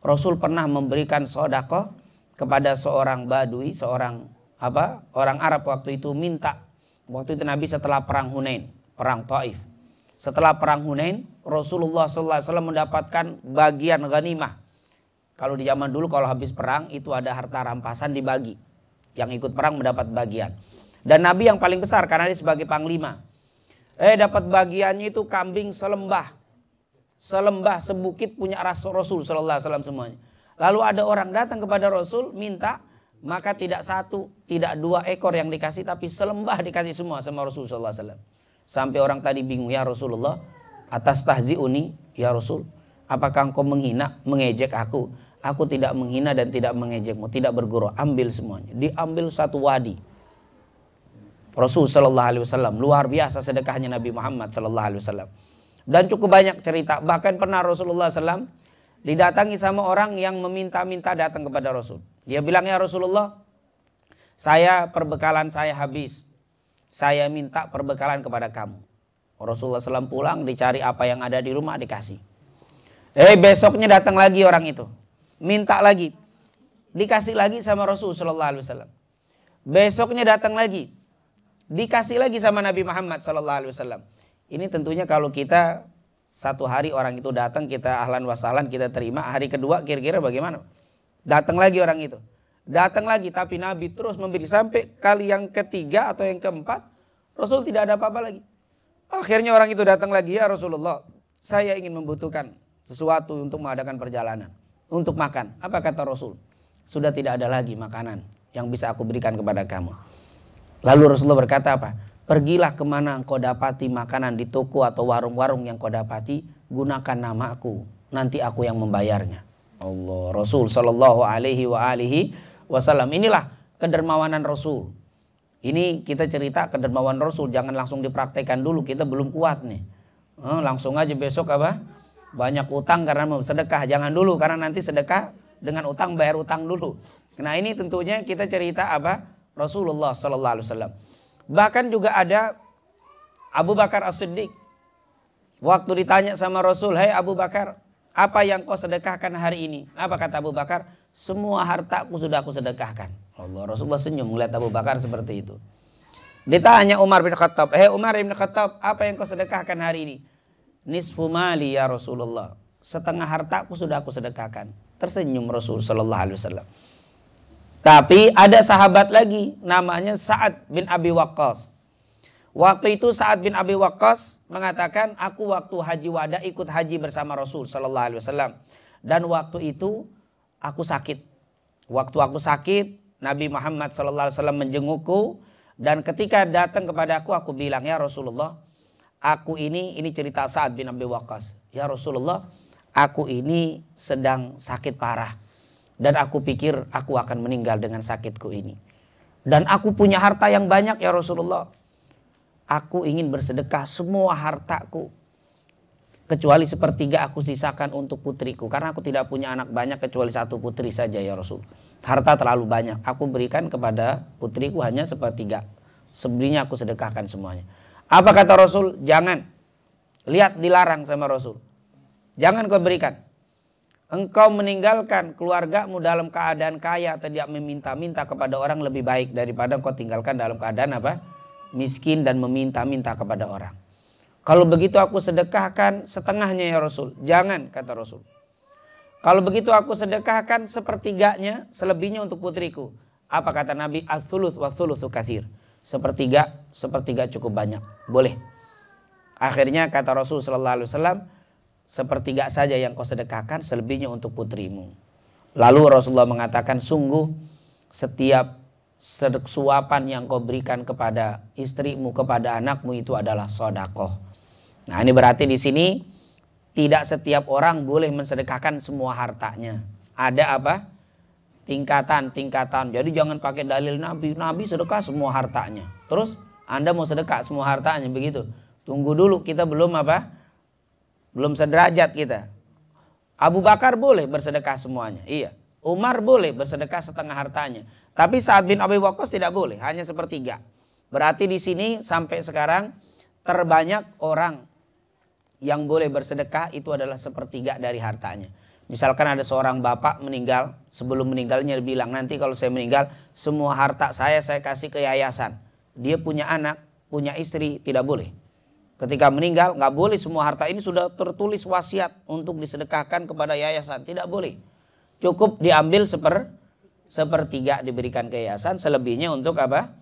Rasul pernah memberikan sedekah kepada seorang badui, seorang orang Arab waktu itu minta. Waktu itu Nabi setelah perang Hunain, perang Taif. Setelah perang Hunain, Rasulullah SAW mendapatkan bagian ghanimah. Kalau di zaman dulu kalau habis perang itu ada harta rampasan dibagi. Yang ikut perang mendapat bagian. Dan Nabi yang paling besar karena dia sebagai panglima. Dapat bagiannya itu kambing selembah. Selembah sebukit punya Rasul Sallallahu Alaihi Wasallam semuanya. Lalu ada orang datang kepada Rasul minta, maka tidak 1, tidak 2 ekor yang dikasih, tapi selembah dikasih semua sama Rasul Sallallahu Alaihi Wasallam. Sampai orang tadi bingung, ya Rasulullah, atas tahzi'uni ya Rasul, apakah engkau menghina, mengejek aku? Aku tidak menghina dan tidak mengejekmu, tidak bergurau, ambil semuanya. Diambil satu wadi. Rasul Sallallahu Alaihi Wasallam, luar biasa sedekahnya Nabi Muhammad Sallallahu Alaihi Wasallam. Dan cukup banyak cerita, bahkan pernah Rasulullah SAW didatangi sama orang yang meminta-minta datang kepada Rasul. Dia bilang, ya Rasulullah, perbekalan saya habis. Saya minta perbekalan kepada kamu. Rasulullah SAW pulang, dicari apa yang ada di rumah, dikasih. Besoknya datang lagi orang itu. Minta lagi. Dikasih lagi sama Rasul Sallallahu Alaihi Wasallam. Besoknya datang lagi. Dikasih lagi sama Nabi Muhammad Sallallahu Alaihi Wasallam. Ini tentunya kalau kita satu hari orang itu datang, kita ahlan wa sahlan, kita terima. Hari kedua kira-kira bagaimana? Datang lagi orang itu. Datang lagi, tapi Nabi terus memberi. Sampai kali yang ketiga atau yang keempat, Rasul tidak ada apa-apa lagi. Akhirnya orang itu datang lagi, ya Rasulullah, saya ingin membutuhkan sesuatu untuk mengadakan perjalanan. Untuk makan. Apa kata Rasul? Sudah tidak ada lagi makanan yang bisa aku berikan kepada kamu. Lalu Rasulullah berkata apa? Pergilah kemana engkau dapati makanan di toko atau warung-warung yang kau dapati, gunakan namaku, nanti aku yang membayarnya. Allah, Rasul Sallallahu Alaihi Wasallam. Inilah kedermawanan Rasul. Ini kita cerita kedermawanan Rasul, jangan langsung dipraktekkan dulu, kita belum kuat nih. Langsung aja besok apa? Banyak utang karena mau sedekah. Jangan dulu, karena nanti sedekah dengan utang, bayar utang dulu. Nah ini tentunya kita cerita apa? Rasulullah Sallallahu Alaihi Wasallam. Bahkan juga ada Abu Bakar As-Siddiq. Waktu ditanya sama Rasul, hai Abu Bakar, apa yang kau sedekahkan hari ini? Apa kata Abu Bakar? Semua hartaku sudah aku sedekahkan. Allah, Rasulullah senyum melihat Abu Bakar seperti itu. Ditanya Umar bin Khattab, Umar bin Khattab, apa yang kau sedekahkan hari ini? Nisfu mali ya Rasulullah. setengah hartaku sudah aku sedekahkan. Tersenyum Rasul sallallahu alaihi wasallam. Tapi ada sahabat lagi namanya Sa'ad bin Abi Waqqas. Waktu itu Sa'ad bin Abi Waqqas mengatakan, aku waktu haji wada ikut haji bersama Rasul sallallahu alaihi wasallam. Dan waktu itu aku sakit. Waktu aku sakit, Nabi Muhammad sallallahu alaihi wasallam menjengukku, dan ketika datang kepada aku bilang, ya Rasulullah, aku ini cerita Sa'ad bin Abi Waqqas. Ya Rasulullah, aku ini sedang sakit parah. Dan aku pikir aku akan meninggal dengan sakitku ini. Dan aku punya harta yang banyak ya Rasulullah. Aku ingin bersedekah semua hartaku. Kecuali sepertiga aku sisakan untuk putriku. Karena aku tidak punya anak banyak kecuali satu putri saja ya Rasul. Harta terlalu banyak. Aku berikan kepada putriku hanya sepertiga. Selebihnya aku sedekahkan semuanya. Apa kata Rasul? Jangan. Lihat, dilarang sama Rasul. Jangan kau berikan. Engkau meninggalkan keluargamu dalam keadaan kaya, tidak meminta-minta kepada orang lebih baik daripada engkau tinggalkan dalam keadaan apa? Miskin dan meminta-minta kepada orang. Kalau begitu aku sedekahkan setengahnya ya Rasul. Jangan, kata Rasul. Kalau begitu aku sedekahkan sepertiganya, selebihnya untuk putriku. Apa kata Nabi? Ats-tsuluts wa tsulusu katsir. Sepertiga cukup banyak. Boleh. Akhirnya kata Rasul sallallahu alaihi wasallam, sepertiga saja yang kau sedekahkan, selebihnya untuk putrimu. Lalu Rasulullah mengatakan, sungguh setiap suapan yang kau berikan kepada istrimu, kepada anakmu itu adalah sedekah. Nah, ini berarti di sini tidak setiap orang boleh mensedekahkan semua hartanya. Ada apa? Tingkatan. Jadi jangan pakai dalil Nabi sedekah semua hartanya. Terus Anda mau sedekah semua hartanya begitu. Tunggu dulu, kita belum apa? Belum sederajat kita. Abu Bakar boleh bersedekah semuanya. Iya. Umar boleh bersedekah setengah hartanya. Tapi Sa'ad bin Abi Waqqas tidak boleh, hanya sepertiga. Berarti di sini sampai sekarang terbanyak orang yang boleh bersedekah itu adalah sepertiga dari hartanya. Misalkan ada seorang bapak meninggal, sebelum meninggalnya dia bilang, nanti kalau saya meninggal semua harta saya kasih ke yayasan. Dia punya anak, punya istri, tidak boleh. Ketika meninggal nggak boleh semua harta ini sudah tertulis wasiat untuk disedekahkan kepada yayasan. Tidak boleh. Cukup diambil sepertiga diberikan ke yayasan. Selebihnya untuk apa?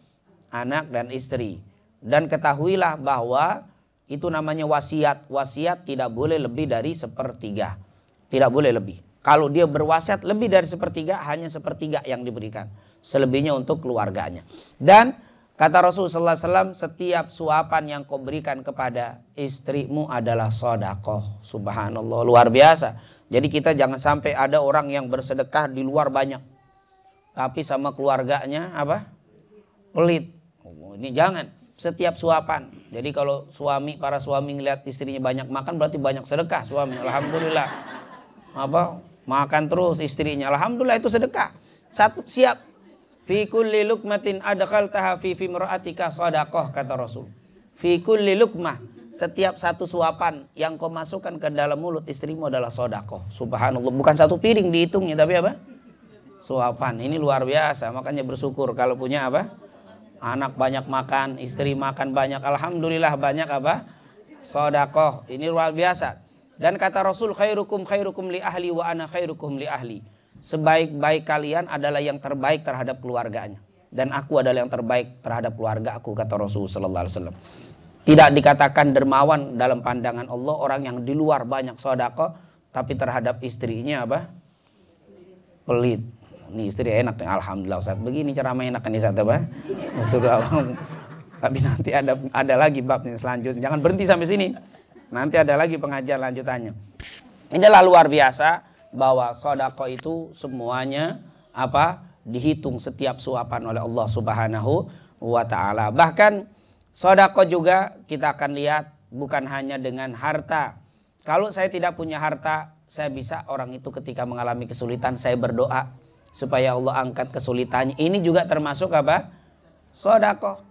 Anak dan istri. Dan ketahuilah bahwa itu namanya wasiat. Wasiat tidak boleh lebih dari sepertiga. Tidak boleh lebih. Kalau dia berwasiat lebih dari sepertiga, hanya sepertiga yang diberikan. Selebihnya untuk keluarganya. Dan kata Rasulullah sallallahu alaihi wasallam, setiap suapan yang kau berikan kepada istrimu adalah sedekah. Subhanallah, luar biasa. Jadi kita jangan sampai ada orang yang bersedekah di luar banyak, tapi sama keluarganya apa? Pelit. Ini jangan. Setiap suapan. Jadi kalau para suami ngelihat istrinya banyak makan, berarti banyak sedekah suami. Alhamdulillah. Apa? Makan terus istrinya. Alhamdulillah itu sedekah. Satu siap. Fi kulli luqmatin adkhaltaha fi imra'atika shadaqah, kata Rasul. Fi kulli luqmah, setiap satu suapan yang kau masukkan ke dalam mulut istrimu adalah sedekah. Subhanallah, bukan satu piring dihitungnya, tapi apa? Suapan. Ini luar biasa, makanya bersyukur kalau punya apa? Anak banyak makan, istri makan banyak. Alhamdulillah banyak apa? Sedekah. Ini luar biasa. Dan kata Rasul, khairukum li ahli wa ana khairukum li ahli. Sebaik-baik kalian adalah yang terbaik terhadap keluarganya. Dan aku adalah yang terbaik terhadap keluarga aku, kata Rasulullah sallallahu alaihi wasallam. Tidak dikatakan dermawan dalam pandangan Allah orang yang di luar banyak sedekah, tapi terhadap istrinya apa? Pelit. Ini istri enak nih, alhamdulillah Ustaz. Begini cara main enak nih Ustaz apa? Tapi nanti ada lagi bab nih selanjutnya. Jangan berhenti sampai sini. Nanti ada lagi pengajian lanjutannya. Ini adalah luar biasa bahwa sedekah itu semuanya apa? Dihitung setiap suapan oleh Allah Subhanahu wa taala. Bahkan sedekah juga kita akan lihat bukan hanya dengan harta. Kalau saya tidak punya harta, saya bisa orang itu ketika mengalami kesulitan saya berdoa supaya Allah angkat kesulitannya. Ini juga termasuk apa? Sedekah.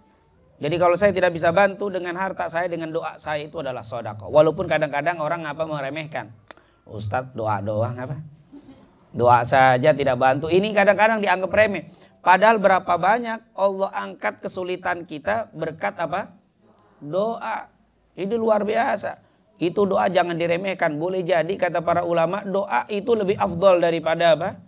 Jadi kalau saya tidak bisa bantu dengan harta saya, dengan doa saya, itu adalah sedekah. Walaupun kadang-kadang orang apa meremehkan. Ustadz doa doang apa? Doa saja tidak bantu. Ini kadang-kadang dianggap remeh. Padahal berapa banyak Allah angkat kesulitan kita berkat apa? Doa. Ini luar biasa. Itu doa jangan diremehkan. Boleh jadi kata para ulama doa itu lebih afdol daripada apa?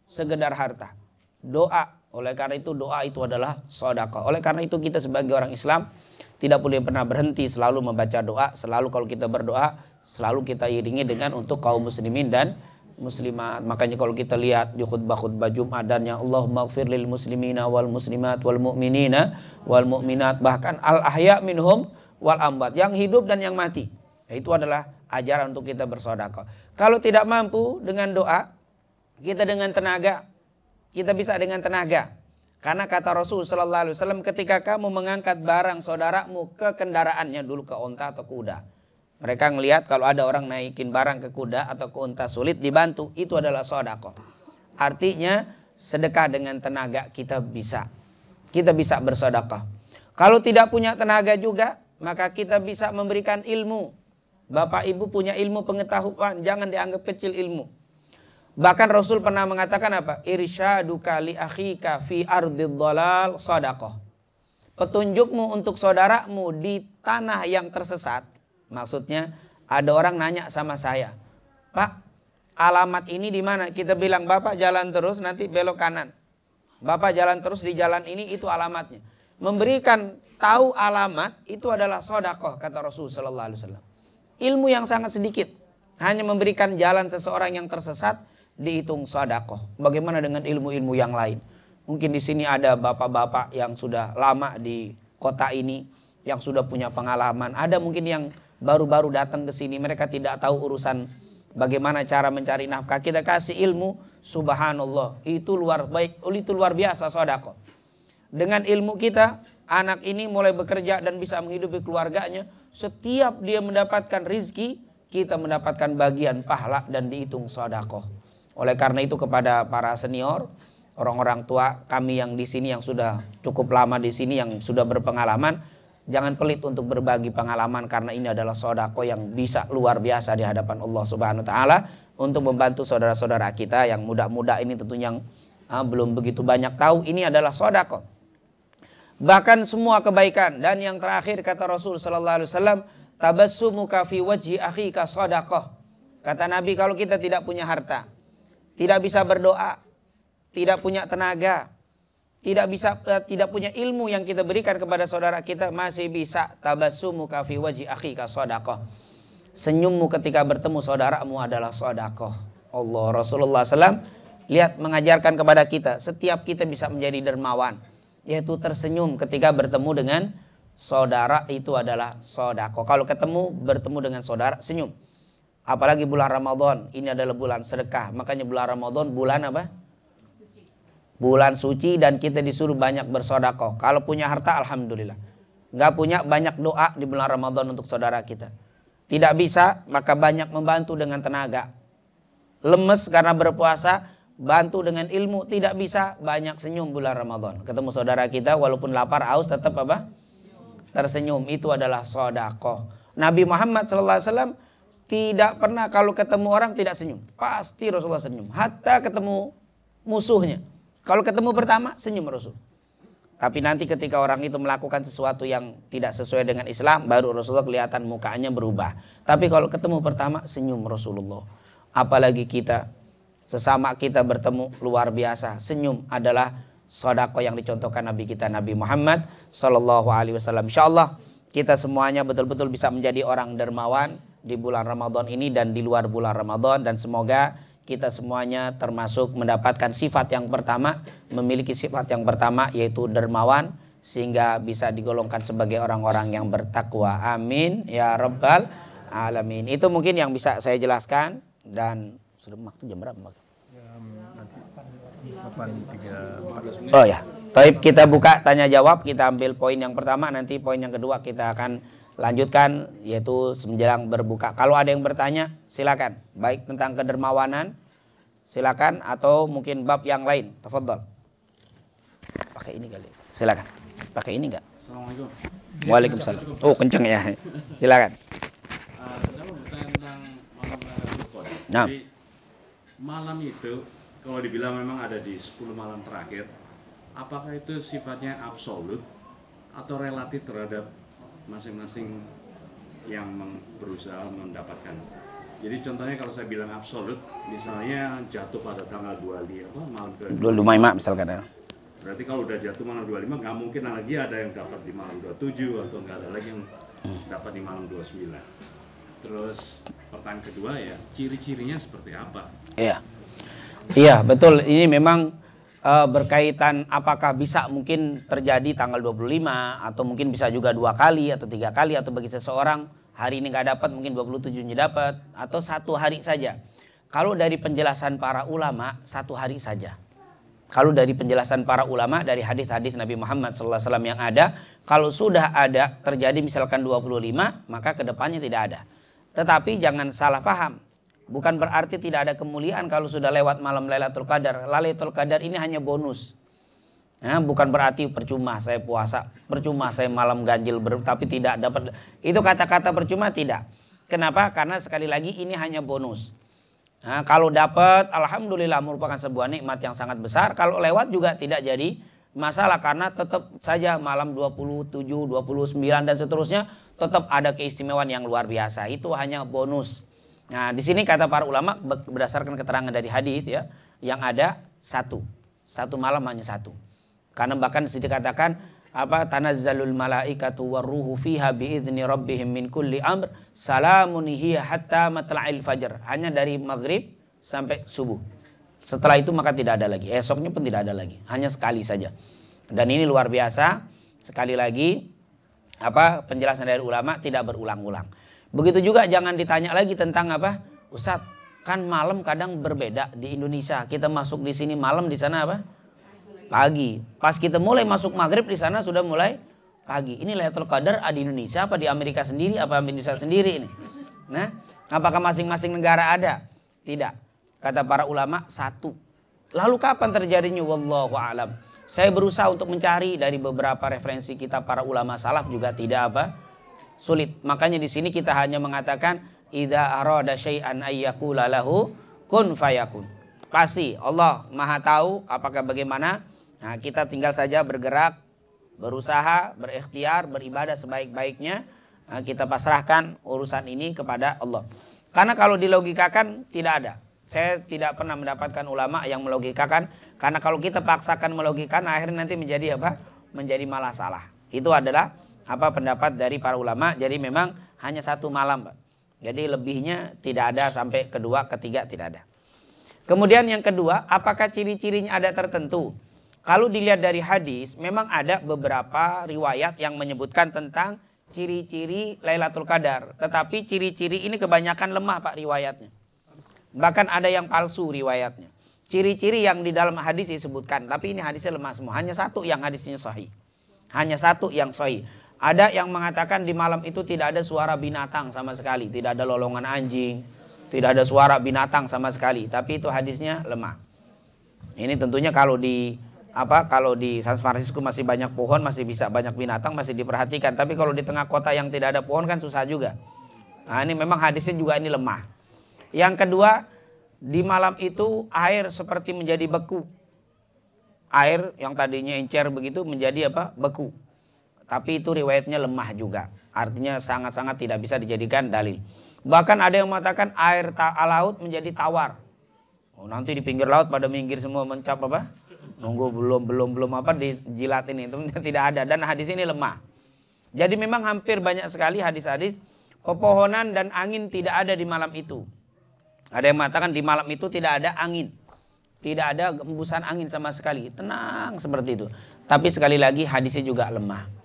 Sekedar harta. Doa. Oleh karena itu doa itu adalah sedekah. Oleh karena itu kita sebagai orang Islam tidak boleh pernah berhenti selalu membaca doa. Selalu kalau kita berdoa selalu kita iringi dengan untuk kaum muslimin dan muslimat. Makanya kalau kita lihat di khutbah-khutbah Jumat dan yang Allahumma ighfir lil muslimina wal muslimat wal mu'minina wal mu'minat, bahkan al ahya minhum wal amwat, yang hidup dan yang mati. Itu adalah ajaran untuk kita bersedekah. Kalau tidak mampu dengan doa, kita dengan tenaga. Kita bisa dengan tenaga. Karena kata Rasul sallallahu alaihi wasallam, ketika kamu mengangkat barang saudaramu ke kendaraannya, dulu ke unta atau kuda. Mereka ngelihat kalau ada orang naikin barang ke kuda atau ke unta sulit dibantu, itu adalah sedekah. Artinya sedekah dengan tenaga kita bisa. Kita bisa bersedekah. Kalau tidak punya tenaga juga, maka kita bisa memberikan ilmu. Bapak ibu punya ilmu pengetahuan, jangan dianggap kecil ilmu. Bahkan Rasul pernah mengatakan apa? Irsyaduka li akhika fi ardid dhalal shadaqah. Petunjukmu untuk saudaramu di tanah yang tersesat. Maksudnya ada orang nanya sama saya, Pak, alamat ini di mana? Kita bilang, Bapak jalan terus nanti belok kanan. Bapak jalan terus di jalan ini, itu alamatnya. Memberikan tahu alamat itu adalah sedekah kata Rasul sallallahu alaihi wasallam. Ilmu yang sangat sedikit, hanya memberikan jalan seseorang yang tersesat dihitung sedekah. Bagaimana dengan ilmu-ilmu yang lain? Mungkin di sini ada bapak-bapak yang sudah lama di kota ini, yang sudah punya pengalaman. Ada mungkin yang baru-baru datang ke sini, mereka tidak tahu urusan bagaimana cara mencari nafkah. Kita kasih ilmu, subhanallah, itu luar biasa sedekah. Dengan ilmu kita, anak ini mulai bekerja dan bisa menghidupi keluarganya. Setiap dia mendapatkan rizki, kita mendapatkan bagian pahala dan dihitung sedekah. Oleh karena itu kepada para senior, orang-orang tua kami yang di sini yang sudah cukup lama di sini, yang sudah berpengalaman, jangan pelit untuk berbagi pengalaman, karena ini adalah sedekah yang bisa luar biasa di hadapan Allah Subhanahu wa taala untuk membantu saudara-saudara kita yang muda-muda ini, tentunya yang belum begitu banyak tahu ini adalah sedekah. Bahkan semua kebaikan. Dan yang terakhir kata Rasul sallallahu alaihi wasallam, tabassumuka fi wajhi akhika sedekah. Kata Nabi, kalau kita tidak punya harta, tidak bisa berdoa, tidak punya tenaga, tidak punya ilmu yang kita berikan kepada saudara kita, masih bisa tabassumuka fi wajhi akhika sedekah. Senyummu ketika bertemu saudaramu adalah sedekah. Allah, Rasulullah SAW lihat mengajarkan kepada kita, setiap kita bisa menjadi dermawan, yaitu tersenyum ketika bertemu dengan saudara, itu adalah sedekah. Kalau bertemu dengan saudara, senyum. Apalagi bulan Ramadan, ini adalah bulan sedekah. Makanya bulan Ramadan bulan apa? Bulan suci, dan kita disuruh banyak bersedekah. Kalau punya harta alhamdulillah. Enggak punya, banyak doa di bulan Ramadan untuk saudara kita. Tidak bisa, maka banyak membantu dengan tenaga. Lemes karena berpuasa, bantu dengan ilmu. Tidak bisa, banyak senyum bulan Ramadan. Ketemu saudara kita walaupun lapar, haus, tetap apa? Tersenyum. Itu adalah sedekah. Nabi Muhammad SAW tidak pernah kalau ketemu orang tidak senyum. Pasti Rasulullah senyum. Hatta ketemu musuhnya. Kalau ketemu pertama senyum Rasul. Tapi nanti ketika orang itu melakukan sesuatu yang tidak sesuai dengan Islam, baru Rasulullah kelihatan mukanya berubah. Tapi kalau ketemu pertama senyum Rasulullah. Apalagi kita, sesama kita bertemu, luar biasa. Senyum adalah sedekah yang dicontohkan Nabi kita, Nabi Muhammad sallallahu alaihi wasallam. Insyaallah kita semuanya betul-betul bisa menjadi orang dermawan di bulan Ramadan ini dan di luar bulan Ramadan, dan semoga kita semuanya termasuk mendapatkan sifat yang pertama, memiliki sifat yang pertama yaitu dermawan, sehingga bisa digolongkan sebagai orang-orang yang bertakwa. Amin ya rabbal alamin. Itu mungkin yang bisa saya jelaskan. Dan sudah waktu jam berapa? Nanti 8.34. Oh ya, taib, kita buka tanya jawab. Kita ambil poin yang pertama, nanti poin yang kedua kita akan lanjutkan, yaitu menjelang berbuka. Kalau ada yang bertanya silakan, baik tentang kedermawanan silakan, atau mungkin bab yang lain. Tafadhol. Pakai ini kali. Silakan. Pakai ini enggak? Assalamualaikum. Waalaikumsalam. Oh, kenceng ya. Silakan. Saya mau bertanya tentang malam Lailatul Qadar. Nah. Jadi malam itu kalau dibilang memang ada di 10 malam terakhir, apakah itu sifatnya absolut atau relatif terhadap masing-masing yang berusaha mendapatkan. Jadi contohnya kalau saya bilang absolut, misalnya jatuh pada tanggal 25 malam ke 25 misalkan ya. Berarti kalau udah jatuh malam 25 nggak mungkin lagi ada yang dapat di malam 27 atau nggak ada lagi yang dapat di malam 29. Terus pertanyaan kedua ya, ciri-cirinya seperti apa? Iya. Iya, betul. Ini memang berkaitan apakah bisa mungkin terjadi tanggal 25 atau mungkin bisa juga 2 kali atau 3 kali, atau bagi seseorang hari ini nggak dapat mungkin 27-nya dapat, atau 1 hari saja. Kalau dari penjelasan para ulama 1 hari saja. Kalau dari penjelasan para ulama dari hadis-hadis Nabi Muhammad SAW yang ada, kalau sudah ada terjadi misalkan 25, maka kedepannya tidak ada. Tetapi jangan salah paham. Bukan berarti tidak ada kemuliaan kalau sudah lewat malam Lailatul Qadar. Lailatul Qadar ini hanya bonus. Nah, bukan berarti percuma saya puasa, percuma saya malam ganjil, tapi tidak dapat. Itu kata-kata percuma tidak. Kenapa? Karena sekali lagi ini hanya bonus. Nah, kalau dapat, alhamdulillah merupakan sebuah nikmat yang sangat besar. Kalau lewat juga tidak jadi masalah, karena tetap saja malam 27, 29 dan seterusnya tetap ada keistimewaan yang luar biasa. Itu hanya bonus. Nah, di sini kata para ulama berdasarkan keterangan dari hadis ya, yang ada satu malam hanya 1. Karena bahkan dikatakan apa, tanazzalul malaikatu warruhu fiha biidzni rabbihim min kulli amr salamun hiya hatta matla'il fajr. Hanya dari maghrib sampai subuh. Setelah itu maka tidak ada lagi. Esoknya pun tidak ada lagi. Hanya sekali saja. Dan ini luar biasa. Sekali lagi apa, penjelasan dari ulama tidak berulang-ulang. Begitu juga jangan ditanya lagi tentang apa, Ustadz, kan malam kadang berbeda di Indonesia. Kita masuk di sini malam, di sana apa? Pagi. Pas kita mulai masuk maghrib, di sana sudah mulai pagi. Ini Lailatul Qadar di Indonesia apa di Amerika sendiri, apa Indonesia sendiri ini? Nah, apakah masing-masing negara ada? Tidak. Kata para ulama 1. Lalu kapan terjadinya? Wallahu a'lam. Saya berusaha untuk mencari dari beberapa referensi kita para ulama salaf juga tidak apa? Sulit. Makanya di sini kita hanya mengatakan idza arada syai'an ayyaqula lahu kun fayakun. Pasti Allah Maha tahu apakah bagaimana. Nah, kita tinggal saja bergerak, berusaha, berikhtiar, beribadah sebaik-baiknya. Nah, kita pasrahkan urusan ini kepada Allah. Karena kalau dilogikakan tidak ada. Saya tidak pernah mendapatkan ulama yang melogikakan. Karena kalau kita paksakan melogikan, akhirnya nanti menjadi apa? Menjadi malah salah. Itu adalah apa pendapat dari para ulama. Jadi memang hanya 1 malam, Pak. Jadi lebihnya tidak ada, sampai kedua, ketiga tidak ada. Kemudian yang kedua, apakah ciri-cirinya ada tertentu? Kalau dilihat dari hadis, memang ada beberapa riwayat yang menyebutkan tentang ciri-ciri Lailatul Qadar. Tetapi ciri-ciri ini kebanyakan lemah, Pak, riwayatnya. Bahkan ada yang palsu riwayatnya. Ciri-ciri yang di dalam hadis disebutkan, tapi ini hadisnya lemah semua. Hanya 1 yang hadisnya sahih. Hanya 1 yang sahih. Ada yang mengatakan di malam itu tidak ada suara binatang sama sekali. Tidak ada lolongan anjing. Tidak ada suara binatang sama sekali. Tapi itu hadisnya lemah. Ini tentunya kalau di San Francisco masih banyak pohon, masih bisa banyak binatang, masih diperhatikan. Tapi kalau di tengah kota yang tidak ada pohon kan susah juga. Nah, ini memang hadisnya juga ini lemah. Yang kedua, di malam itu air seperti menjadi beku. Air yang tadinya encer begitu menjadi apa? Beku. Tapi itu riwayatnya lemah juga. Artinya sangat-sangat tidak bisa dijadikan dalil. Bahkan ada yang mengatakan air laut menjadi tawar. Oh, nanti di pinggir laut pada minggir semua mencap apa? Nunggu belum apa dijilat ini. Itu tidak ada, dan hadis ini lemah. Jadi memang hampir banyak sekali hadis-hadis pepohonan dan angin tidak ada di malam itu. Ada yang mengatakan di malam itu tidak ada angin. Tidak ada hembusan angin sama sekali. Tenang seperti itu. Tapi sekali lagi hadisnya juga lemah.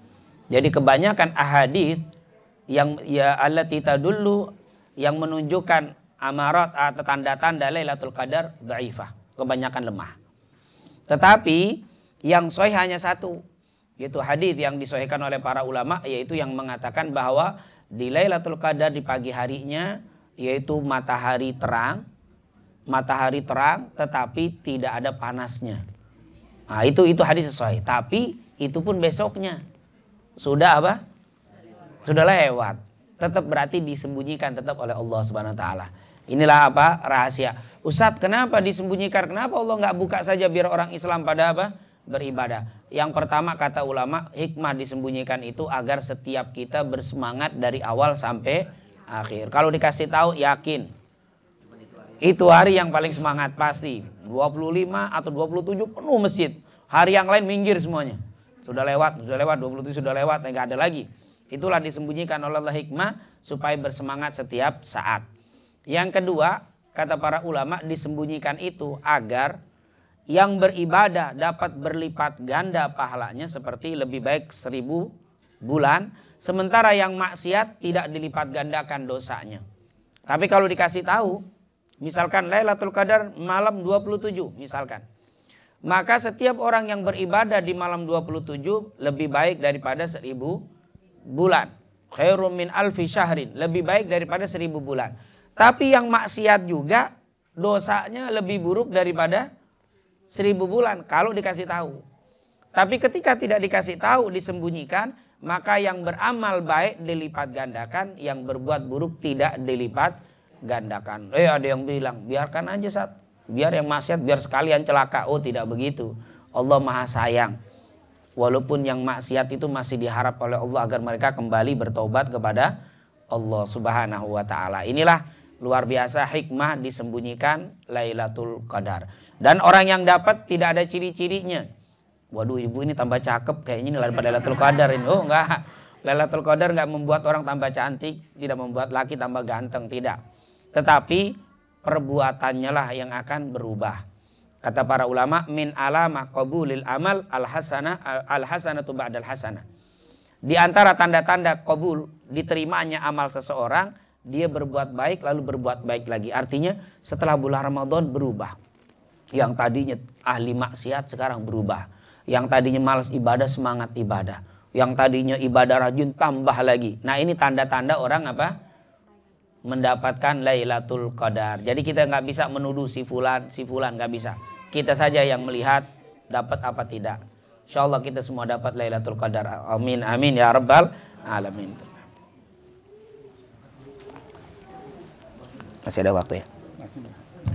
Jadi kebanyakan ahadis yang ya allati tadullu, yang menunjukkan amarat atau tanda-tanda Lailatul Qadar dhaifah, kebanyakan lemah. Tetapi yang sahih hanya 1, yaitu hadis yang disahihkan oleh para ulama, yaitu yang mengatakan bahwa di Lailatul Qadar di pagi harinya yaitu matahari terang tetapi tidak ada panasnya. Nah, itu hadis sahih. Tapi itu pun besoknya sudah apa? Sudah lewat. Tetap berarti disembunyikan tetap oleh Allah Subhanahu wa taala. Inilah apa? Rahasia. Ustadz, kenapa disembunyikan? Kenapa Allah nggak buka saja biar orang Islam pada apa? beribadah. Yang pertama kata ulama, hikmah disembunyikan itu agar setiap kita bersemangat dari awal sampai akhir. Kalau dikasih tahu yakin itu hari yang paling semangat pasti. 25 atau 27 penuh masjid. Hari yang lain minggir semuanya. Sudah lewat 27 sudah lewat, enggak ada lagi. Itulah disembunyikan oleh Allah hikmah supaya bersemangat setiap saat. Yang kedua, kata para ulama, disembunyikan itu agar yang beribadah dapat berlipat ganda pahalanya seperti lebih baik 1000 bulan. Sementara yang maksiat tidak dilipat gandakan dosanya. Tapi kalau dikasih tahu, misalkan Lailatul Qadar malam 27 misalkan. Maka setiap orang yang beribadah di malam 27 lebih baik daripada 1000 bulan. Khairum min alfi syahrin. Lebih baik daripada 1000 bulan. Tapi yang maksiat juga dosanya lebih buruk daripada 1000 bulan kalau dikasih tahu. Tapi ketika tidak dikasih tahu, disembunyikan, maka yang beramal baik dilipat gandakan, yang berbuat buruk tidak dilipat gandakan. Ada yang bilang, biarkan aja Sat. Biar yang maksiat biar sekalian celaka. Oh, tidak begitu. Allah Maha Sayang. Walaupun yang maksiat itu masih diharap oleh Allah agar mereka kembali bertobat kepada Allah Subhanahu wa taala. Inilah luar biasa hikmah disembunyikan Lailatul Qadar. Dan orang yang dapat tidak ada ciri-cirinya. Waduh, ibu ini tambah cakep kayaknya ini Lailatul Qadar ini. Oh enggak. Lailatul Qadar enggak membuat orang tambah cantik, tidak membuat laki tambah ganteng, tidak. Tetapi perbuatannya lah yang akan berubah. Kata para ulama, min alamah qabulil amal al-hasanatu ba'dal hasanah. Di antara tanda-tanda qabul, diterimanya amal seseorang, dia berbuat baik lalu berbuat baik lagi. Artinya setelah bulan Ramadan berubah. Yang tadinya ahli maksiat sekarang berubah. Yang tadinya malas ibadah semangat ibadah. Yang tadinya ibadah rajin tambah lagi. Nah ini tanda-tanda orang apa? Mendapatkan Lailatul Qadar. Jadi kita nggak bisa menuduh si fulan nggak bisa. Kita saja yang melihat dapat apa tidak. Insya Allah kita semua dapat Lailatul Qadar. Amin amin ya rabbal alamin. Masih ada waktu ya?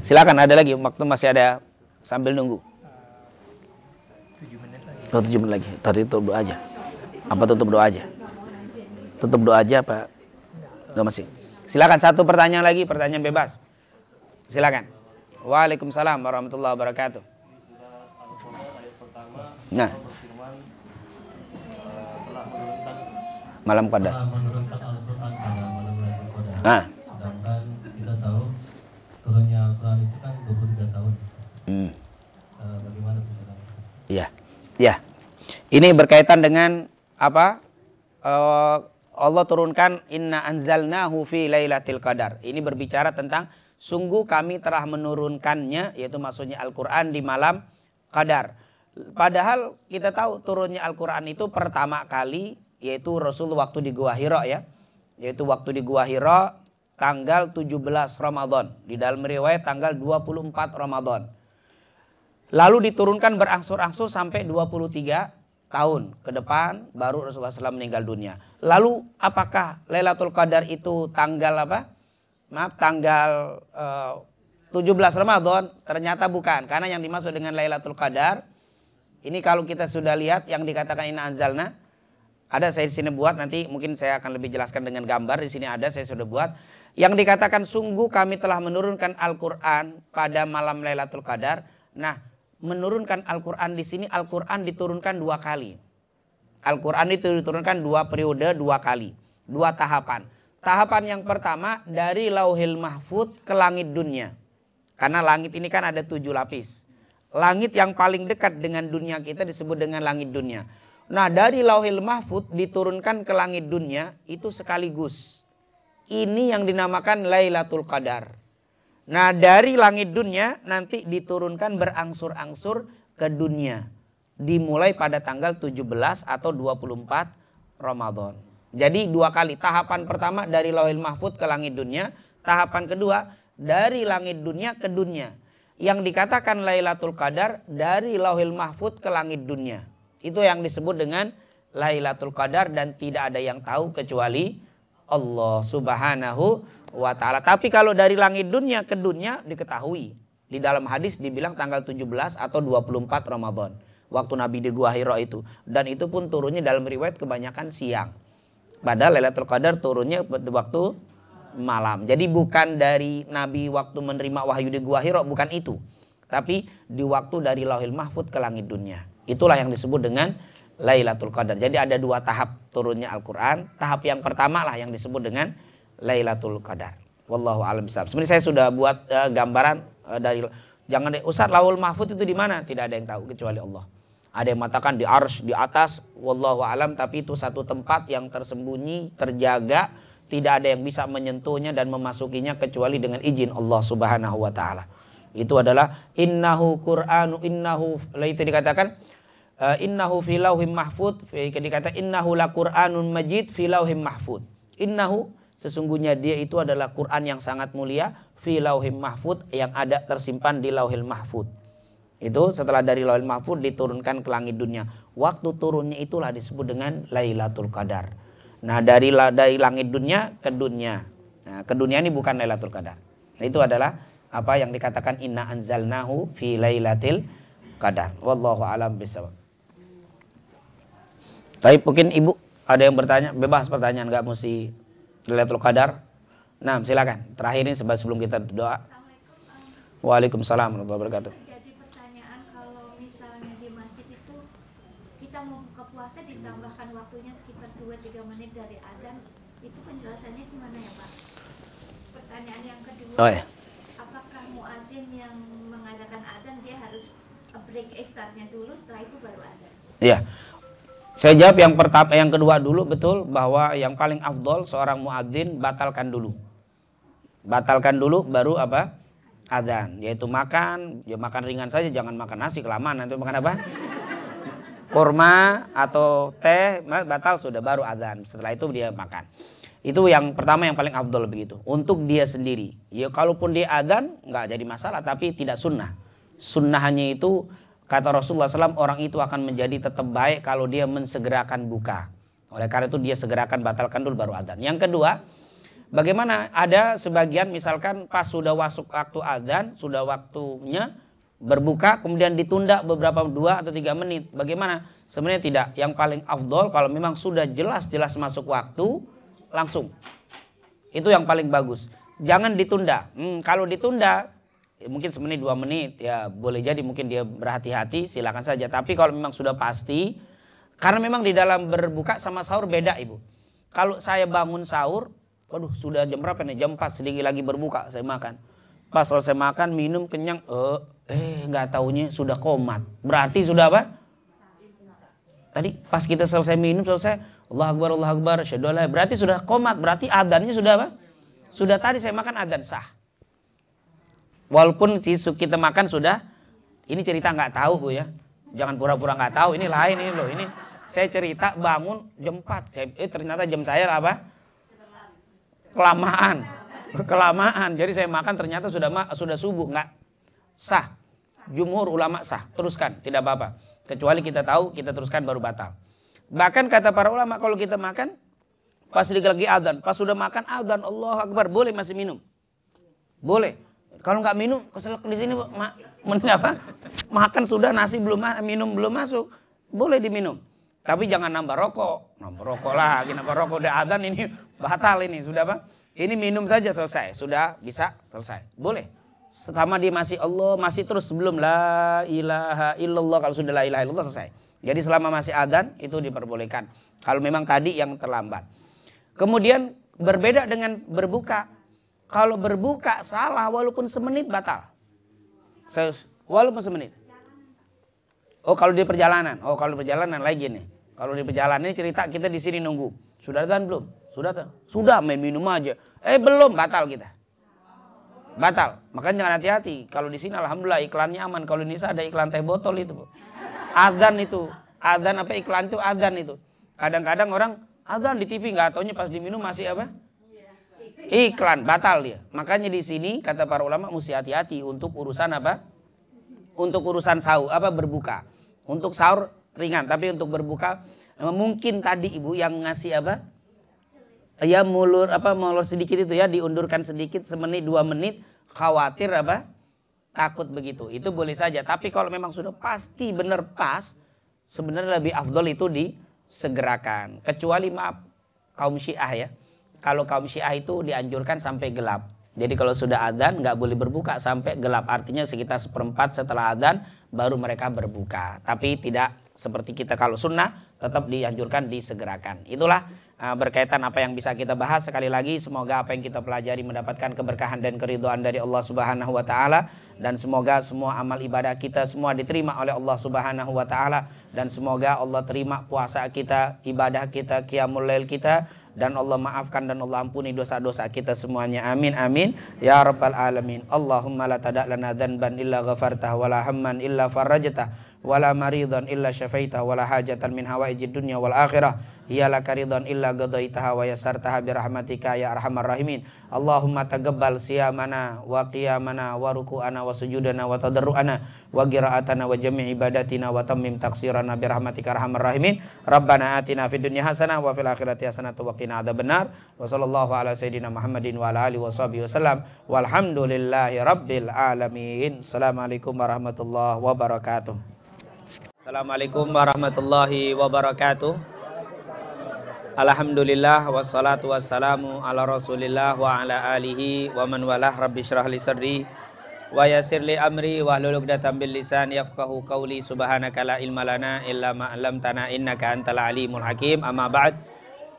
Silakan, ada lagi, waktu masih ada sambil nunggu. 7 menit lagi. Oh, 7 menit lagi. Tadi tutup doa aja. Apa tutup doa aja? Tutup doa aja apa? Enggak masih. Silakan satu pertanyaan lagi, pertanyaan bebas. Silakan. Waalaikumsalam warahmatullahi wabarakatuh. Nah. Malam Qadar. Nah. Turunnya Al-Quran itu kan 23 tahun. Bagaimana penjelasan? Iya. Ya. Ini berkaitan dengan apa? Allah turunkan inna anzalnahu fi lailatul qadar. Ini berbicara tentang sungguh kami telah menurunkannya, yaitu maksudnya Al-Quran di malam Qadar. Padahal kita tahu turunnya Al-Quran itu pertama kali yaitu Rasul waktu di Gua Hira ya. Yaitu waktu di Gua Hira tanggal 17 Ramadan. Di dalam riwayat tanggal 24 Ramadan. Lalu diturunkan berangsur-angsur sampai 23 tahun ke depan baru Rasulullah SAW meninggal dunia. Lalu apakah Lailatul Qadar itu tanggal apa? Maaf, tanggal 17 Ramadan? Ternyata bukan. Karena yang dimaksud dengan Lailatul Qadar, ini kalau kita sudah lihat yang dikatakan inna anzalna, ada saya di sini buat, nanti mungkin saya akan lebih jelaskan dengan gambar. Di sini ada, saya sudah buat. Yang dikatakan sungguh kami telah menurunkan Al-Quran pada malam Lailatul Qadar. Nah, menurunkan Al-Quran di sini, Al-Quran diturunkan 2 kali. Al-Quran itu diturunkan 2 periode, 2 kali. 2 tahapan. Tahapan yang pertama dari Lauhil Mahfud ke langit dunia. Karena langit ini kan ada 7 lapis. Langit yang paling dekat dengan dunia kita disebut dengan langit dunia. Nah, dari Lauhil Mahfud diturunkan ke langit dunia itu sekaligus. Ini yang dinamakan Lailatul Qadar. Nah, dari langit dunia nanti diturunkan berangsur-angsur ke dunia. Dimulai pada tanggal 17 atau 24 Ramadan. Jadi 2 kali. Tahapan pertama dari Lauhil Mahfud ke langit dunia. Tahapan kedua dari langit dunia ke dunia. Yang dikatakan Lailatul Qadar dari Lauhil Mahfud ke langit dunia. Itu yang disebut dengan Lailatul Qadar dan tidak ada yang tahu kecuali Allah Subhanahu wa ta'ala. Tapi kalau dari langit dunia ke dunia diketahui. Di dalam hadis dibilang tanggal 17 atau 24 Ramadan. waktu Nabi di Gua Hira itu. Dan itu pun turunnya dalam riwayat kebanyakan siang. Padahal Lailatul Qadar turunnya waktu malam. Jadi bukan dari Nabi waktu menerima wahyu di Gua Hira, bukan itu. Tapi di waktu dari Lauhil Mahfuz ke langit dunia. Itulah yang disebut dengan Lailatul Qadar. Jadi ada 2 tahap turunnya Al-Quran. Tahap yang pertama lah yang disebut dengan Lailatul Qadar. Wallahu a'lam bishawab. Sebenarnya saya sudah buat gambaran dari jangan Ustaz, Lauhul Mahfuz itu di mana? Tidak ada yang tahu kecuali Allah. Ada yang mengatakan di arsy di atas, wallahu alam, tapi itu satu tempat yang tersembunyi, terjaga, tidak ada yang bisa menyentuhnya dan memasukinya kecuali dengan izin Allah Subhanahu wa taala. Itu adalah innahu Qur'anu innahu, itu dikatakan innahu fi lauhim mahfud, dikatakan innahu la Qur'anun majid fi lauhim mahfud. Innahu, sesungguhnya dia itu adalah Quran yang sangat mulia, fi lauhim mahfud, yang ada tersimpan di Lauhil Mahfud. Itu setelah dari Lauhil Mahfud diturunkan ke langit dunia. Waktu turunnya itulah disebut dengan Lailatul Qadar. Nah, dari langit dunia ke dunia. Nah, ke dunia ini bukan Lailatul Qadar. Nah, itu adalah apa yang dikatakan inna anzalnahu fi lailatil qadar. Wallahu a'lam bishawab. Tapi mungkin Ibu ada yang bertanya, bebas pertanyaan, nggak mesti Lailatul Qadar. Nah, silakan. Terakhir ini sebelum kita doa. Waalaikumsalam warahmatullahi wabarakatuh. Jadi pertanyaan, kalau misalnya di masjid itu kita mau buka puasa ditambahkan waktunya sekitar 2-3 menit dari adzan, itu penjelasannya gimana ya Pak? Pertanyaan yang kedua, Oh, ya. apakah muazin yang mengadakan adzan dia harus break iftarnya dulu, setelah itu baru adzan? Iya. Saya jawab yang pertama, yang kedua dulu. Betul bahwa yang paling afdol seorang muadzin batalkan dulu. Batalkan dulu baru apa? Adzan. Yaitu makan, ya makan ringan saja, jangan makan nasi kelamaan, nanti makan apa? Kurma atau teh, batal sudah baru adzan. Setelah itu dia makan. Itu yang pertama yang paling afdol begitu. Untuk dia sendiri. Ya kalaupun dia adzan nggak jadi masalah, tapi tidak sunnah. Sunnahnya itu kata Rasulullah SAW, orang itu akan menjadi tetap baik kalau dia mensegerakan buka. Oleh karena itu dia segerakan batalkan dulu baru adzan. Yang kedua, bagaimana ada sebagian misalkan pas sudah masuk waktu adzan, sudah waktunya berbuka, kemudian ditunda beberapa 2 atau 3 menit. Bagaimana? Sebenarnya tidak. Yang paling afdol kalau memang sudah jelas-jelas masuk waktu, langsung. Itu yang paling bagus. Jangan ditunda. Kalau ditunda, mungkin semenit 2 menit ya boleh jadi mungkin dia berhati-hati, silakan saja. Tapi kalau memang sudah pasti, karena memang di dalam berbuka sama sahur beda Ibu. Kalau saya bangun sahur, waduh sudah jam berapa nih? Jam 4 sedikit lagi berbuka saya makan. Pas selesai makan minum kenyang, nggak taunya sudah qomat. Berarti sudah apa? Tadi pas kita selesai minum, selesai Allahu Akbar, asyhadu an la, berarti sudah qomat, berarti adzannya sudah apa? Sudah tadi saya makan adzan sah. Walaupun kita makan sudah, ini cerita nggak tahu Bu ya. Jangan pura-pura nggak tahu, ini lain ini loh. Ini saya cerita bangun jam 4, ternyata jam saya apa? Kelamaan. Jadi saya makan ternyata sudah subuh, nggak sah. Jumhur ulama sah, teruskan, tidak apa-apa. Kecuali kita tahu, kita teruskan baru batal. Bahkan kata para ulama kalau kita makan pas lagi adzan, pas sudah makan adzan Allahu Akbar, boleh masih minum. Boleh. Kalau nggak minum, keselak di sini apa? Makan sudah nasi belum minum belum masuk, boleh diminum. Tapi jangan nambah rokok. Nambah rokok lagi, nambah rokok udah adzan ini batal ini, sudah apa? Ini minum saja selesai, sudah bisa selesai. Boleh. Selama dia masih Allah, masih terus sebelum la ilaha illallah, kalau sudah la ilaha illallah selesai. Jadi selama masih adzan itu diperbolehkan. Kalau memang tadi yang terlambat. Kemudian berbeda dengan berbuka. Kalau berbuka salah walaupun semenit batal. Walaupun semenit. Oh kalau di perjalanan. Oh kalau di perjalanan lagi nih. Kalau di perjalanan ini cerita kita di sini nunggu. Sudah adzan belum? Sudah main minum aja. Belum, batal kita. Batal. Makanya jangan hati-hati. Kalau di sini alhamdulillah iklannya aman. Kalau di Indonesia ada iklan teh botol itu, Bu. Adzan itu. Adzan apa iklan itu adzan itu. Kadang-kadang orang adzan di TV nggak taunya pas diminum masih apa? Iklan, batal dia. Makanya di sini kata para ulama mesti hati-hati untuk urusan apa? Untuk urusan sahur, berbuka. Untuk sahur ringan, tapi untuk berbuka mungkin tadi Ibu yang ngasih apa? Ya mulur sedikit itu ya, diundurkan sedikit semenit 2 menit, khawatir apa? Takut begitu. Itu boleh saja. Tapi kalau memang sudah pasti benar pas, sebenarnya lebih afdol itu disegerakan. Kecuali maaf kaum Syiah ya. Kalau kaum Syiah itu dianjurkan sampai gelap. Jadi kalau sudah adzan nggak boleh berbuka sampai gelap. Artinya sekitar 1/4 setelah adzan baru mereka berbuka. Tapi tidak seperti kita kalau sunnah tetap dianjurkan disegerakan. Itulah berkaitan apa yang bisa kita bahas. Sekali lagi semoga apa yang kita pelajari mendapatkan keberkahan dan keridhaan dari Allah Subhanahu wa taala, dan semoga semua amal ibadah kita semua diterima oleh Allah Subhanahu wa taala, dan semoga Allah terima puasa kita, ibadah kita, qiyamul lail kita, dan Allah maafkan dan Allah ampuni dosa-dosa kita semuanya. Amin amin ya rabbal alamin. Allahumma la tada' lana dzanban illa ghafartah wala hamman illa farajtah wala maridan illa syafaitah wala hajatan min hawaijid dunya wal akhirah hiya laka ridan illa qadaitaha wa yassartaha bi rahmatika ya arhamar rahimin. Allahumma taqabbal siyamana wa qiyamana wa ruku'ana wa sujudana wa tadarru'ana wa qira'atana wa jami' ibadatina wa tammim taqsirana bi rahmatika arhamar rahimin. Rabbana atina fid dunya hasanah wa fil akhirati hasanah wa qina adzabannar. Wa sallallahu ala sayidina Muhammadin wa ala alihi washabihi wasallam. Walhamdulillahi rabbil alamin. Assalamualaikum warahmatullahi wabarakatuh. Assalamualaikum warahmatullahi wabarakatuh. Alhamdulillah wassalatu wassalamu ala rasulillah wa ala alihi wa man walah. Rabbi syrah li sadri wa yassir li amri wahlul 'uqdatam bil lisan yafqahu qawli. Subhanaka la ilma lana illa ma 'allamtana innaka antal alimul hakim. Amma ba'd.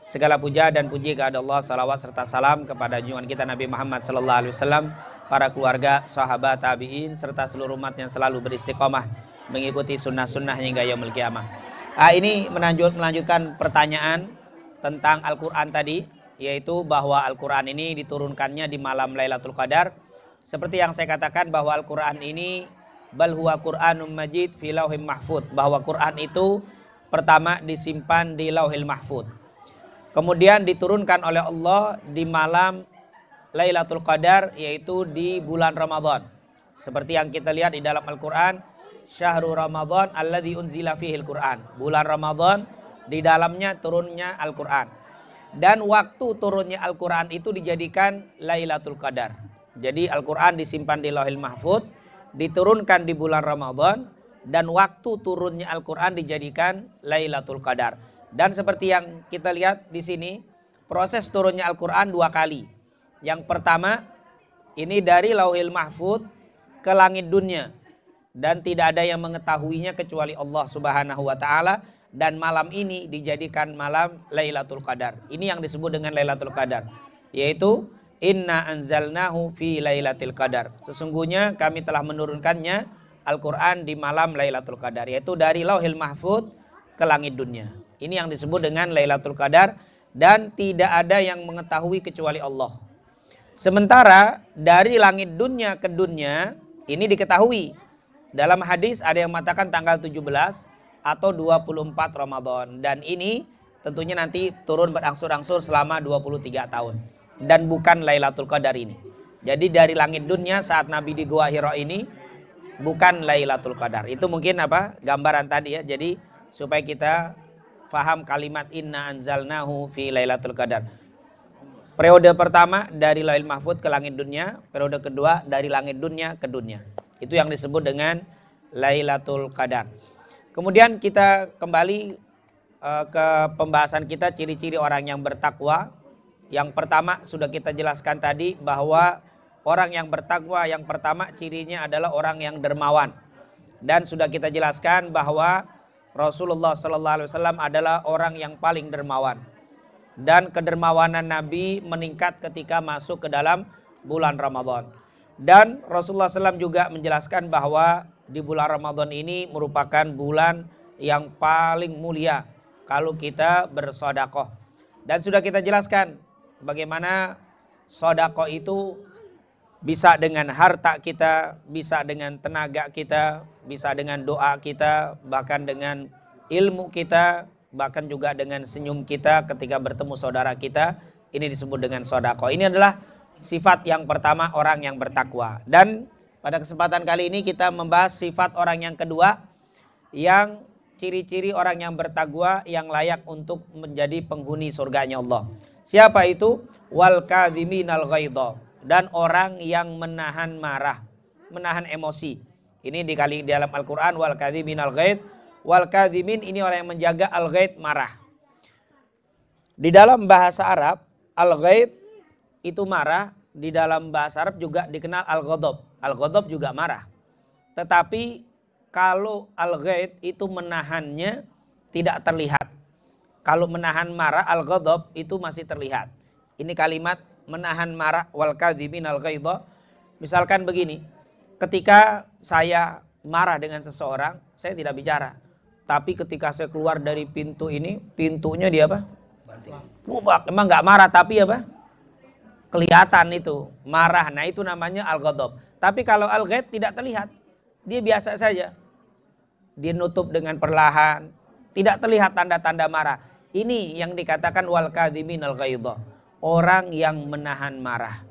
Segala puja dan puji kepada Allah, salawat serta salam kepada junjungan kita Nabi Muhammad sallallahu alaihi wasallam, para keluarga, sahabat, tabi'in serta seluruh umat yang selalu beristiqomah mengikuti sunnah-sunnah hingga yaumul qiyamah. Ini melanjutkan pertanyaan tentang Al-Quran tadi, yaitu bahwa Al-Quran ini diturunkannya di malam Lailatul Qadar. Seperti yang saya katakan bahwa Al-Quran ini bal huwa Qur'anum Majid fi lauhim mahfud, bahwa Quran itu pertama disimpan di Lauhil Mahfud, kemudian diturunkan oleh Allah di malam Lailatul Qadar, yaitu di bulan Ramadan. Seperti yang kita lihat di dalam Al-Quran, Syahrul Ramadan alladzi unzila fihil Quran, bulan Ramadan di dalamnya turunnya Al-Quran. Dan waktu turunnya Al-Quran itu dijadikan Lailatul Qadar. Jadi Al-Quran disimpan di Lauhil Mahfud, diturunkan di bulan Ramadan, dan waktu turunnya Al-Quran dijadikan Lailatul Qadar. Dan seperti yang kita lihat di sini, proses turunnya Al-Quran 2 kali. Yang pertama ini dari Lauhil Mahfud ke langit dunia, dan tidak ada yang mengetahuinya kecuali Allah Subhanahu wa taala, dan malam ini dijadikan malam Lailatul Qadar. Ini yang disebut dengan Lailatul Qadar, yaitu inna anzalnahu fi Lailatul Qadar. Sesungguhnya kami telah menurunkannya Al-Quran di malam Lailatul Qadar, yaitu dari Lauhil Mahfud ke langit dunia. Ini yang disebut dengan Lailatul Qadar, dan tidak ada yang mengetahui kecuali Allah. Sementara dari langit dunia ke dunia ini diketahui. Dalam hadis ada yang mengatakan tanggal 17 atau 24 Ramadan. Dan ini tentunya nanti turun berangsur-angsur selama 23 tahun. Dan bukan Lailatul Qadar ini. Jadi dari langit dunia saat Nabi di Gua Hira ini bukan Lailatul Qadar. Itu mungkin gambaran tadi ya. Jadi supaya kita faham kalimat inna anzalnahu fi Lailatul Qadar. Periode pertama dari Lauhil Mahfud ke langit dunia. Periode kedua dari langit dunia ke dunia. Itu yang disebut dengan Lailatul Qadar. Kemudian kita kembali ke pembahasan kita, ciri-ciri orang yang bertakwa. Yang pertama sudah kita jelaskan tadi bahwa orang yang bertakwa yang pertama cirinya adalah orang yang dermawan. Dan sudah kita jelaskan bahwa Rasulullah SAW adalah orang yang paling dermawan. Dan kedermawanan Nabi meningkat ketika masuk ke dalam bulan Ramadan. Dan Rasulullah SAW juga menjelaskan bahwa di bulan Ramadan ini merupakan bulan yang paling mulia kalau kita bersodakoh. Dan sudah kita jelaskan bagaimana sodakoh itu bisa dengan harta kita, bisa dengan tenaga kita, bisa dengan doa kita, bahkan dengan ilmu kita, bahkan juga dengan senyum kita ketika bertemu saudara kita. Ini disebut dengan sodakoh. Ini adalah sifat yang pertama orang yang bertakwa. Dan pada kesempatan kali ini kita membahas sifat orang yang kedua, yang ciri-ciri orang yang bertakwa yang layak untuk menjadi penghuni surganya Allah. Siapa itu? Wal kadhiminal ghaidha, dan orang yang menahan marah, menahan emosi. Ini dikali di dalam Al-Quran, wal kadhiminal ghaidh Wal kadhimin ini orang yang menjaga al-ghaid, marah. Di dalam bahasa Arab, al-ghaid itu marah. Di dalam bahasa Arab juga dikenal al-ghadab. Al-ghadab juga marah. Tetapi kalau al-ghaid itu menahannya tidak terlihat. Kalau menahan marah al-ghadab itu masih terlihat. Ini kalimat menahan marah wal kadhimin al-ghaidha. Misalkan begini, ketika saya marah dengan seseorang, saya tidak bicara. Tapi ketika saya keluar dari pintu ini, pintunya dia apa? Emang nggak marah tapi apa? Kelihatan itu marah. Nah itu namanya al-ghadab. Tapi kalau al-ghaid tidak terlihat, dia biasa saja. Dia nutup dengan perlahan, tidak terlihat tanda-tanda marah. Ini yang dikatakan wal kadhimin al-ghaidha. Orang yang menahan marah.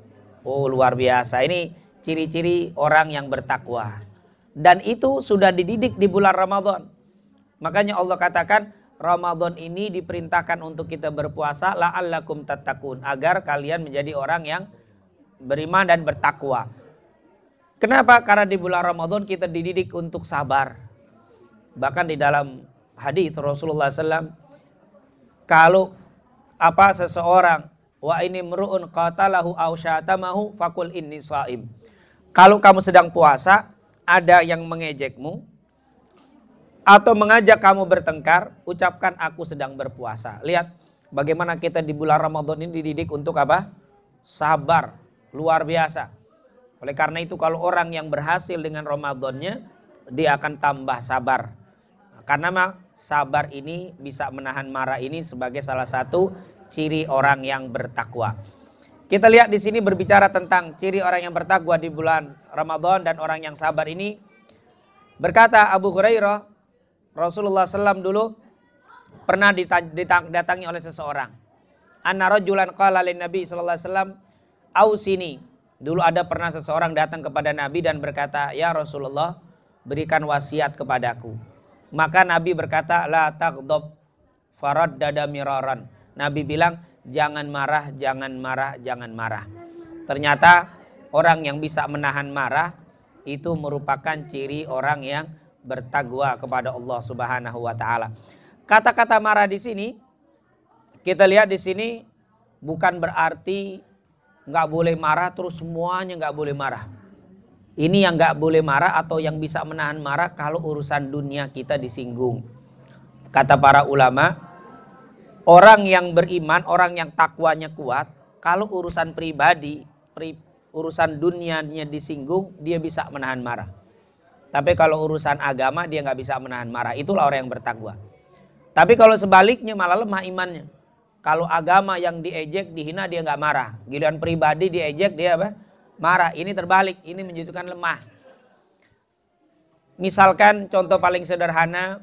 Oh luar biasa. Ini ciri-ciri orang yang bertakwa. Dan itu sudah dididik di bulan Ramadan. Makanya Allah katakan Ramadan ini diperintahkan untuk kita berpuasa la'allakum tattaqun, agar kalian menjadi orang yang beriman dan bertakwa. Kenapa? Karena di bulan Ramadan kita dididik untuk sabar. Bahkan di dalam hadis Rasulullah SAW, kalau seseorang wa ini mru'un qatalahu aw syatamahu faqul inni shaim. Kalau kamu sedang puasa, ada yang mengejekmu atau mengajak kamu bertengkar, ucapkan aku sedang berpuasa. Lihat bagaimana kita di bulan Ramadan ini dididik untuk apa? Sabar, luar biasa. Oleh karena itu kalau orang yang berhasil dengan Ramadannya, dia akan tambah sabar. Karena sabar ini bisa menahan marah, ini sebagai salah satu ciri orang yang bertakwa. Kita lihat di sini berbicara tentang ciri orang yang bertakwa di bulan Ramadan dan orang yang sabar ini. Berkata Abu Hurairah, Rasulullah SAW dulu pernah didatangi oleh seseorang. Anna rajulan qala lin Nabi sallallahu alaihi wasallam ausini. Dulu ada pernah seseorang datang kepada Nabi dan berkata, "Ya Rasulullah, berikan wasiat kepadaku." Maka Nabi berkata, "La taghdab." Faraddada miraran. Nabi bilang, "Jangan marah, jangan marah, jangan marah." Ternyata orang yang bisa menahan marah itu merupakan ciri orang yang bertakwa kepada Allah Subhanahu wa taala. Kata-kata marah di sini kita lihat di sini bukan berarti nggak boleh marah terus semuanya nggak boleh marah. Ini yang nggak boleh marah atau yang bisa menahan marah kalau urusan dunia kita disinggung. Kata para ulama, orang yang beriman, orang yang takwanya kuat, kalau urusan pribadi, urusan dunianya disinggung, dia bisa menahan marah. Tapi kalau urusan agama dia nggak bisa menahan marah. Itulah orang yang bertakwa. Tapi kalau sebaliknya malah lemah imannya. Kalau agama yang diejek, dihina dia nggak marah. Giliran pribadi diejek dia apa? Marah. Ini terbalik. Ini menunjukkan lemah. Misalkan contoh paling sederhana,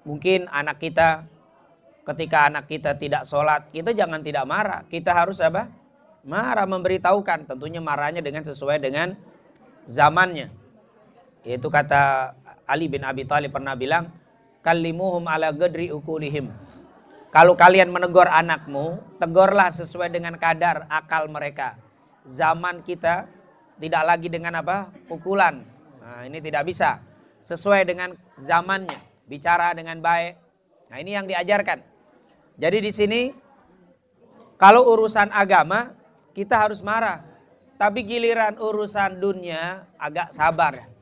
mungkin anak kita, ketika anak kita tidak sholat, kita jangan tidak marah. Kita harus apa? Marah, memberitahukan. Tentunya marahnya dengan sesuai dengan zamannya. Yaitu kata Ali bin Abi Thalib pernah bilang, kallimuhum ala gadri ukulihim. Kalau kalian menegur anakmu, tegurlah sesuai dengan kadar akal mereka. Zaman kita tidak lagi dengan apa? Pukulan. Nah, ini tidak bisa. Sesuai dengan zamannya, bicara dengan baik. Nah, ini yang diajarkan. Jadi di sini kalau urusan agama kita harus marah. Tapi giliran urusan dunia agak sabar.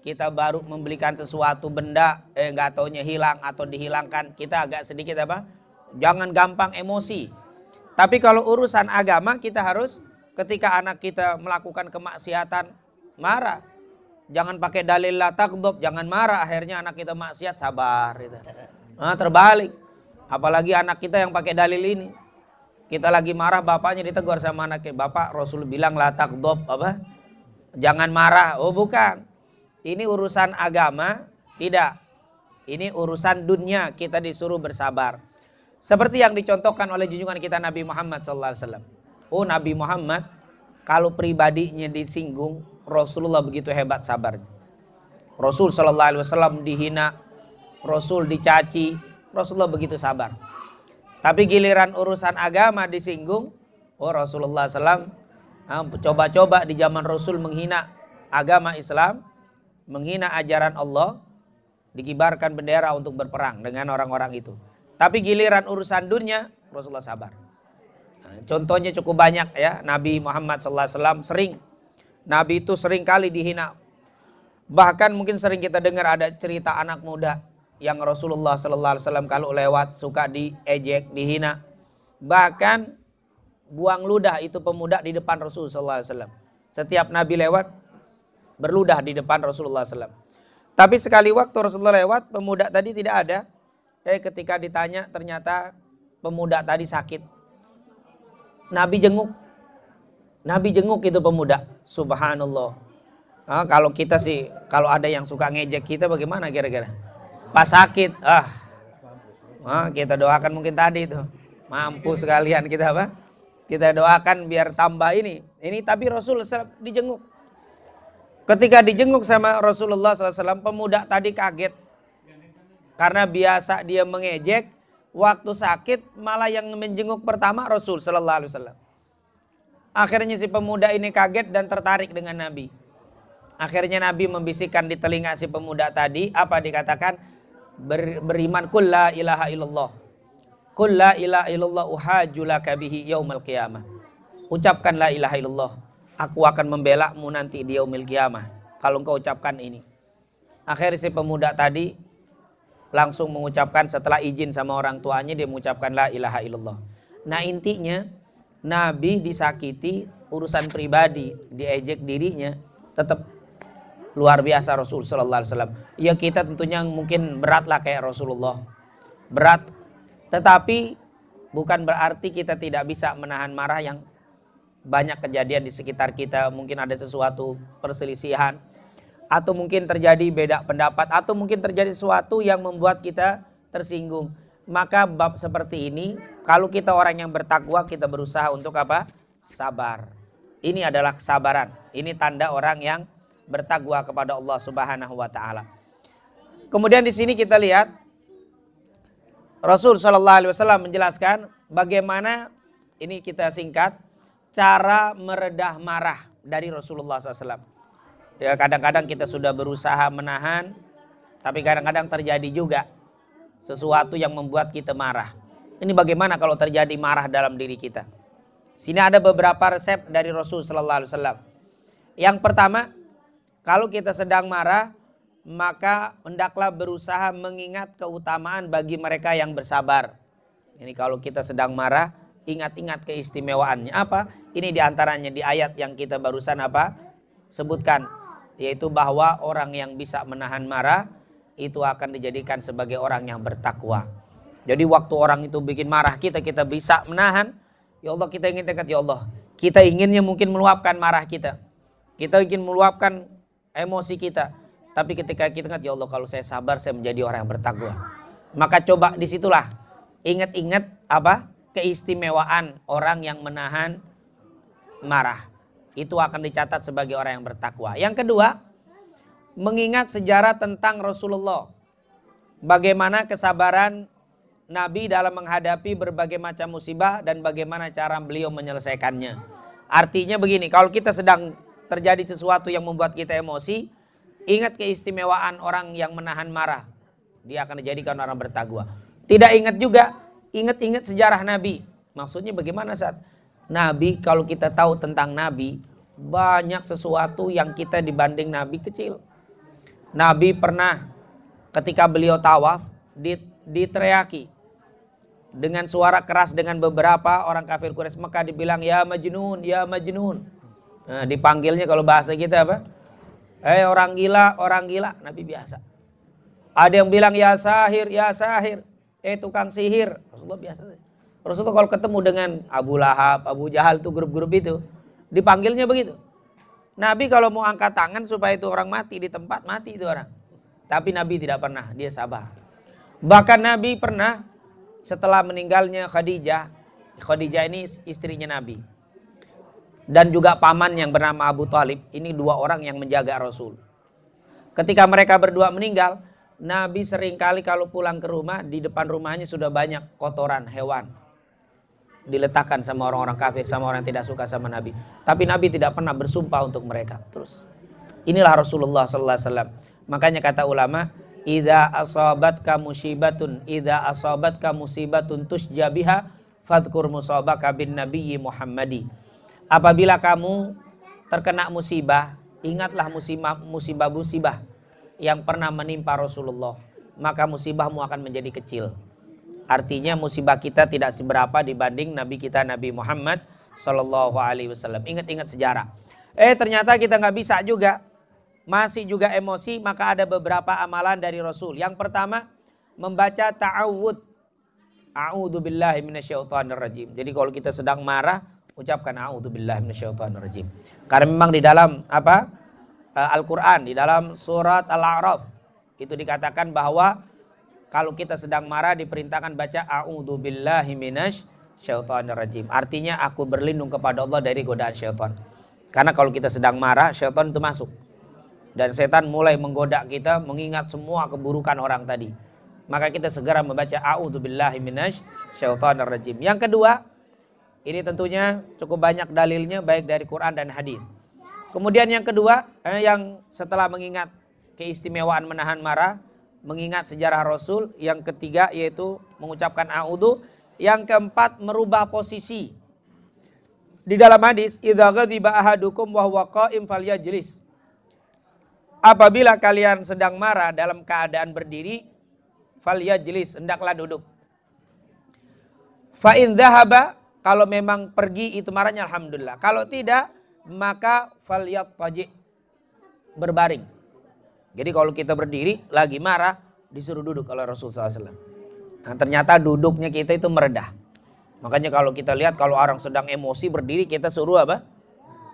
Kita baru membelikan sesuatu benda, nggak taunya hilang atau dihilangkan, kita agak sedikit apa? Jangan gampang emosi. Tapi kalau urusan agama kita harus, ketika anak kita melakukan kemaksiatan, marah. Jangan pakai dalil la taghdab, jangan marah, akhirnya anak kita maksiat, sabar. Gitu. Nah, terbalik. Apalagi anak kita yang pakai dalil ini. Kita lagi marah, bapaknya ditegur sama anaknya. Bapak, Rasul bilang la taghdab, apa? Jangan marah. Oh bukan. Ini urusan agama, tidak. Ini urusan dunia, kita disuruh bersabar. Seperti yang dicontohkan oleh junjungan kita Nabi Muhammad SAW. Oh Nabi Muhammad, kalau pribadinya disinggung, Rasulullah begitu hebat sabarnya. Rasul SAW dihina, Rasul dicaci, Rasulullah begitu sabar. Tapi giliran urusan agama disinggung, oh Rasulullah SAW coba-coba di zaman Rasul menghina agama Islam, menghina ajaran Allah, dikibarkan bendera untuk berperang dengan orang-orang itu. Tapi giliran urusan dunia, Rasulullah sabar. Nah, contohnya cukup banyak ya, Nabi Muhammad SAW Nabi itu sering kali dihina. Bahkan mungkin sering kita dengar ada cerita anak muda yang Rasulullah SAW kalau lewat suka diejek, dihina. Bahkan buang ludah itu pemuda di depan Rasulullah SAW. Setiap Nabi lewat berludah di depan Rasulullah SAW. Tapi sekali waktu Rasulullah lewat, pemuda tadi tidak ada. Ketika ditanya ternyata pemuda tadi sakit. Nabi jenguk itu pemuda. Subhanallah. Nah, kalau kita sih, kalau ada yang suka ngejek kita bagaimana kira-kira? Pas sakit, kita doakan mungkin tadi itu. Mampus sekalian kita apa? Kita doakan biar tambah ini. Ini tapi Rasul dijenguk. Ketika dijenguk sama Rasulullah SAW, pemuda tadi kaget. Karena biasa dia mengejek, waktu sakit malah yang menjenguk pertama Rasul SAW. Akhirnya si pemuda ini kaget dan tertarik dengan Nabi. Akhirnya Nabi membisikkan di telinga si pemuda tadi, apa dikatakan? Beriman, qul la ilaha illallah. Qul la ilaha illallah uhajulaka bihi yaumal qiyamah. Ucapkan la ilaha illallah. Aku akan membelamu nanti di yaumil qiyamah kalau engkau ucapkan ini. Akhirnya si pemuda tadi langsung mengucapkan setelah izin sama orang tuanya, dia mengucapkan la ilaha illallah. Nah intinya Nabi disakiti, urusan pribadi, diejek dirinya, tetap luar biasa Rasul sallallahu alaihi wasallam. Ya kita tentunya mungkin berat lah kayak Rasulullah. Berat. Tetapi bukan berarti kita tidak bisa menahan marah yang banyak kejadian di sekitar kita. Mungkin ada sesuatu perselisihan. Atau mungkin terjadi beda pendapat. Atau mungkin terjadi sesuatu yang membuat kita tersinggung. Maka bab seperti ini, kalau kita orang yang bertakwa, kita berusaha untuk apa? Sabar. Ini adalah kesabaran. Ini tanda orang yang bertakwa kepada Allah Subhanahu wa taala. Kemudian di sini kita lihat Rasul sallallahu alaihi wasallam menjelaskan bagaimana, ini kita singkat, cara meredah marah dari Rasulullah SAW. Ya kadang-kadang kita sudah berusaha menahan, tapi kadang-kadang terjadi juga sesuatu yang membuat kita marah. Ini bagaimana kalau terjadi marah dalam diri kita? Sini ada beberapa resep dari Rasul sallallahu alaihi wasallam. Yang pertama, kalau kita sedang marah, maka hendaklah berusaha mengingat keutamaan bagi mereka yang bersabar. Ini kalau kita sedang marah, ingat-ingat keistimewaannya. Apa? Ini diantaranya di ayat yang kita barusan sebutkan. Yaitu bahwa orang yang bisa menahan marah, itu akan dijadikan sebagai orang yang bertakwa. Jadi waktu orang itu bikin marah kita bisa menahan. Ya Allah, kita ingin dekat, ya Allah. Kita inginnya mungkin meluapkan marah kita. Kita ingin meluapkan emosi kita. Tapi ketika kita ingat, ya Allah, kalau saya sabar, saya menjadi orang yang bertakwa. Maka coba disitulah ingat-ingat keistimewaan orang yang menahan marah. Itu akan dicatat sebagai orang yang bertakwa. Yang kedua, mengingat sejarah tentang Rasulullah. Bagaimana kesabaran Nabi dalam menghadapi berbagai macam musibah dan bagaimana cara beliau menyelesaikannya. Artinya begini, kalau kita sedang terjadi sesuatu yang membuat kita emosi, ingat keistimewaan orang yang menahan marah. Dia akan dijadikan orang bertakwa. Tidak ingat juga, ingat-ingat sejarah Nabi. Maksudnya bagaimana saat Nabi, kalau kita tahu tentang Nabi, banyak sesuatu yang kita dibanding Nabi kecil. Nabi pernah ketika beliau tawaf diteriaki dengan suara keras dengan beberapa orang kafir Quraisy Mekah, dibilang ya Majnun, ya Majnun. Nah, dipanggilnya kalau bahasa kita apa? Orang gila, orang gila. Nabi biasa. Ada yang bilang ya sahir, ya sahir. Tukang sihir. Rasulullah biasa. Rasulullah kalau ketemu dengan Abu Lahab, Abu Jahal, itu grup-grup itu, dipanggilnya begitu. Nabi kalau mau angkat tangan supaya itu orang mati di tempat, mati itu orang. Tapi Nabi tidak pernah, dia sabar. Bahkan Nabi pernah setelah meninggalnya Khadijah ini istrinya Nabi. Dan juga paman yang bernama Abu Thalib. Ini dua orang yang menjaga Rasul. Ketika mereka berdua meninggal, Nabi seringkali kalau pulang ke rumah, di depan rumahnya sudah banyak kotoran hewan. Diletakkan sama orang-orang kafir, sama orang yang tidak suka sama Nabi. Tapi Nabi tidak pernah bersumpah untuk mereka. Terus inilah Rasulullah SAW. Makanya kata ulama, idza asabatka musibatun tusja biha fadhkur musabaka bin nabiyyi Muhammadi. Apabila kamu terkena musibah, ingatlah musibah yang pernah menimpa Rasulullah, maka musibahmu akan menjadi kecil. Artinya musibah kita tidak seberapa dibanding Nabi kita Nabi Muhammad Sallallahu Alaihi Wasallam. Ingat-ingat sejarah. Ternyata kita nggak bisa juga, masih juga emosi. Maka ada beberapa amalan dari Rasul. Yang pertama, membaca ta'awud. A'udzu billahi minasyaitonir rajim. Jadi kalau kita sedang marah, ucapkan a'udzu billahi minasyaitonir rajim. Karena memang di dalam Al-Qur'an, di dalam surat Al-A'raf itu dikatakan bahwa kalau kita sedang marah diperintahkan baca a'udzu billahi minasyaitonir rajim. Artinya aku berlindung kepada Allah dari godaan syaitan. Karena kalau kita sedang marah, syaitan itu masuk. Dan setan mulai menggoda kita, mengingat semua keburukan orang tadi. Maka kita segera membaca a'udzubillahi minasyaitonir rajim. Yang kedua, ini tentunya cukup banyak dalilnya baik dari Quran dan hadis. Kemudian yang kedua, yang setelah mengingat keistimewaan menahan marah, mengingat sejarah Rasul. Yang ketiga yaitu mengucapkan a'udzu. Yang keempat, merubah posisi. Di dalam hadis, idza ghadiba ahadukum wa huwa qa'im falyajlis. Apabila kalian sedang marah dalam keadaan berdiri, falyajlis, hendaklah duduk. Fa in dhahaba, kalau memang pergi itu marahnya alhamdulillah. Kalau tidak, maka falyattaji, berbaring. Jadi kalau kita berdiri lagi marah, disuruh duduk oleh Rasulullah SAW. Nah, ternyata duduknya kita itu meredah. Makanya kalau kita lihat kalau orang sedang emosi berdiri, kita suruh apa?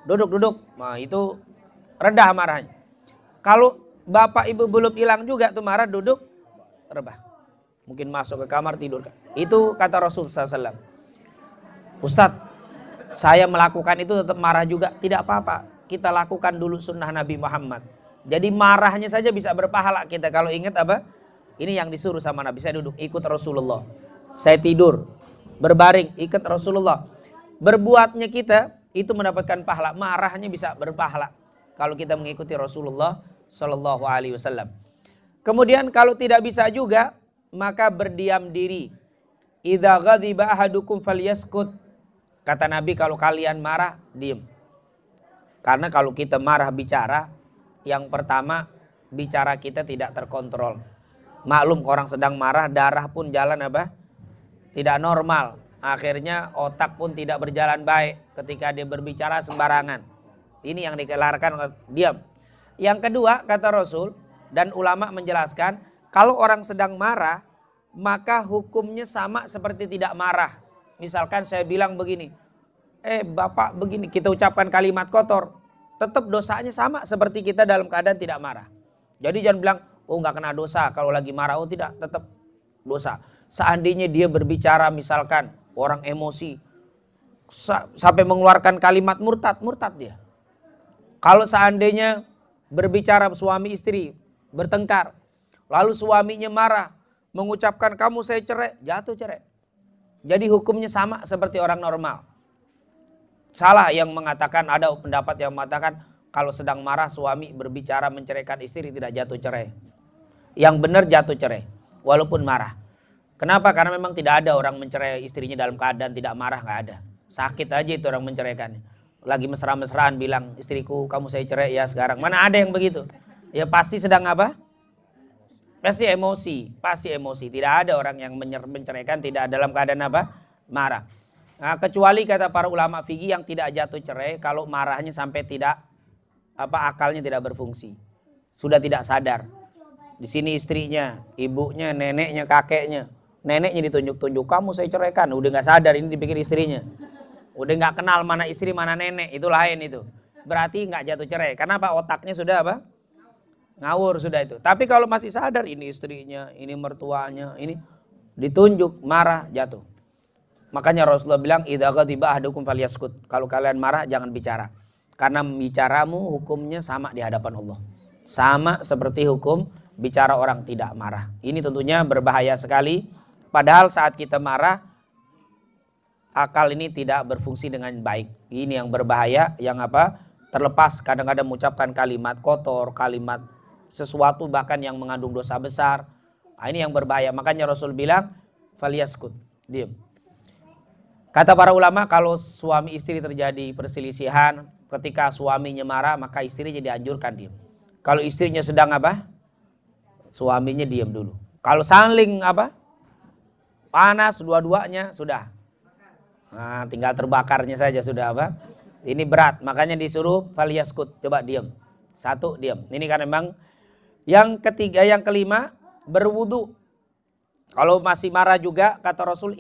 Duduk-duduk. Nah itu redah marahnya. Kalau bapak ibu belum hilang juga tuh marah, duduk, rebah. Mungkin masuk ke kamar tidur. Itu kata Rasulullah SAW. Ustadz, saya melakukan itu tetap marah juga. Tidak apa-apa. Kita lakukan dulu sunnah Nabi Muhammad. Jadi marahnya saja bisa berpahala kita. Kalau ingat apa? Ini yang disuruh sama Nabi. Saya duduk, ikut Rasulullah. Saya tidur, berbaring, ikut Rasulullah. Berbuatnya kita itu mendapatkan pahala. Marahnya bisa berpahala kalau kita mengikuti Rasulullah Sallallahu Alaihi Wasallam. Kemudian kalau tidak bisa juga, maka berdiam diri. Idza ghadiba ahadukum falyaskut. Kata Nabi, kalau kalian marah, diam. Karena kalau kita marah bicara, yang pertama bicara kita tidak terkontrol. Maklum orang sedang marah, darah pun jalan apa? Tidak normal. Akhirnya otak pun tidak berjalan baik ketika dia berbicara sembarangan. Ini yang dikelarkan, diam. Yang kedua kata Rasul dan ulama menjelaskan, kalau orang sedang marah maka hukumnya sama seperti tidak marah. Misalkan saya bilang begini, bapak begini, kita ucapkan kalimat kotor, tetap dosanya sama seperti kita dalam keadaan tidak marah. Jadi jangan bilang, oh nggak kena dosa kalau lagi marah. Oh tidak, tetap dosa. Seandainya dia berbicara misalkan orang emosi sampai mengeluarkan kalimat murtad dia. Kalau seandainya berbicara suami istri bertengkar, lalu suaminya marah, mengucapkan kamu saya cerai, jatuh cerai. Jadi hukumnya sama seperti orang normal. Salah yang mengatakan, ada pendapat yang mengatakan kalau sedang marah suami berbicara menceraikan istri tidak jatuh cerai. Yang benar jatuh cerai walaupun marah. Kenapa? Karena memang tidak ada orang mencerai istrinya dalam keadaan tidak marah, nggak ada. Sakit aja itu orang menceraikannya. Lagi mesra-mesraan bilang, istriku kamu saya cerai ya sekarang. Mana ada yang begitu? Ya pasti sedang apa? Pasti emosi, pasti emosi. Tidak ada orang yang menceraikan tidak dalam keadaan apa? Marah. Nah, kecuali kata para ulama fikih yang tidak jatuh cerai kalau marahnya sampai tidak akalnya tidak berfungsi. Sudah tidak sadar. Di sini istrinya, ibunya, neneknya, kakeknya. Neneknya ditunjuk-tunjuk, kamu saya ceraikan. Udah nggak sadar, ini dipikir istrinya. Udah nggak kenal mana istri mana nenek, itu lain itu. Berarti nggak jatuh cerai. Kenapa? Otaknya sudah apa? Ngawur sudah itu. Tapi kalau masih sadar, ini istrinya, ini mertuanya, ini ditunjuk, marah, jatuh. Makanya Rasulullah bilang, idza ghadiba ahadukum falyaskut. Kalau kalian marah jangan bicara. Karena bicaramu hukumnya sama di hadapan Allah. Sama seperti hukum bicara orang tidak marah. Ini tentunya berbahaya sekali. Padahal saat kita marah, akal ini tidak berfungsi dengan baik. Ini yang berbahaya, yang terlepas kadang-kadang mengucapkan kalimat kotor, kalimat sesuatu bahkan yang mengandung dosa besar. Nah, ini yang berbahaya. Makanya Rasul bilang, falyaskut, diam. Kata para ulama, kalau suami istri terjadi perselisihan, ketika suaminya marah, maka istrinya dianjurkan diam. Kalau istrinya sedang apa? Suaminya diam dulu. Kalau saling apa? Panas dua-duanya, sudah. Nah, tinggal terbakarnya saja sudah apa? Ini berat, makanya disuruh falyaskut, coba diam. Satu, diam. Ini kan memang. Yang ketiga, yang kelima, berwudu. Kalau masih marah juga, kata Rasul,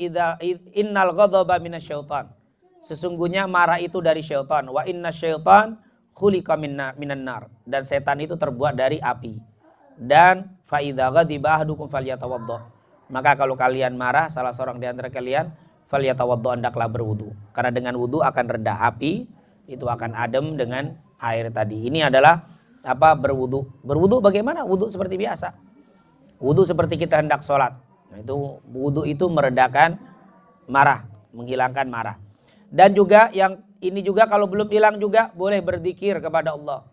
innal ghadaba minasyaitan. Sesungguhnya marah itu dari syaitan. Wa inna syaitan khuliqa minan nar. Dan setan itu terbuat dari api. Dan fa idza ghadiba ahadukum falyatawaddo. Maka kalau kalian marah, salah seorang di antara kalian, falyatawaddo, hendaklah berwudu. Karena dengan wudu akan reda api, itu akan adem dengan air tadi. Ini adalah apa? Berwudu. Berwudu bagaimana? Wudu seperti biasa. Wudu seperti kita hendak sholat. Nah, itu wudu itu meredakan marah, menghilangkan marah. Dan juga yang ini juga kalau belum hilang juga boleh berzikir kepada Allah.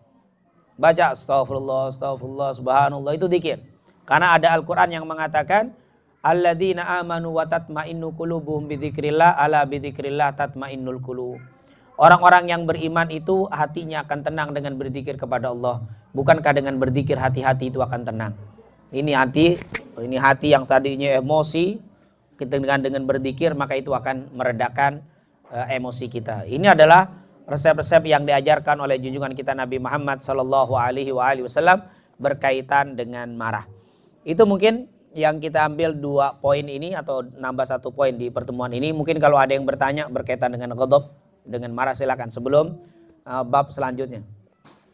Baca astagfirullah, astagfirullah, subhanallah, itu zikir. Karena ada Al-Qur'an yang mengatakan alladzina amanu wa tatma'innu qulubuhum bidzikrillah ala bidzikrillah tatma'innul qulub. Orang-orang yang beriman itu hatinya akan tenang dengan berzikir kepada Allah. Bukankah dengan berzikir hati-hati itu akan tenang? Ini hati yang tadinya emosi, kita dengan berzikir maka itu akan meredakan emosi kita. Ini adalah resep-resep yang diajarkan oleh junjungan kita Nabi Muhammad sallallahu alaihi wasallam berkaitan dengan marah. Itu mungkin yang kita ambil 2 poin ini atau nambah 1 poin di pertemuan ini. Mungkin kalau ada yang bertanya berkaitan dengan ghadab, dengan marah, silakan sebelum bab selanjutnya.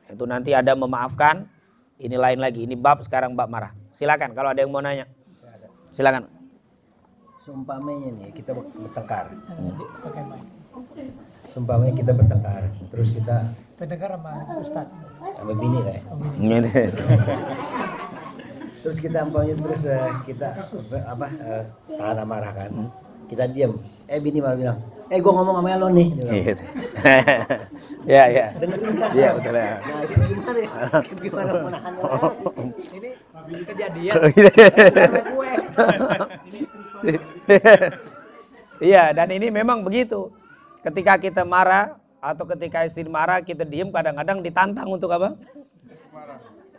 Itu nanti ada memaafkan, ini lain lagi. Ini bab, sekarang bab marah. Silakan kalau ada yang mau nanya. Silakan. Seumpamanya nih kita bertengkar. Seumpamanya kita bertengkar, terus kita pendengar sama Ustaz. Sama bini lah ya. Terus kita kita tahan amarah kan. Kita diam. Bini malah bilang, gue ngomong sama lo nih. Ya. Iya betul ya. Nah itu gimana ya? Gimana menahan Ini kejadian. Iya, dan ini memang begitu. Ketika kita marah atau ketika istri marah, kita diam, kadang-kadang ditantang untuk apa?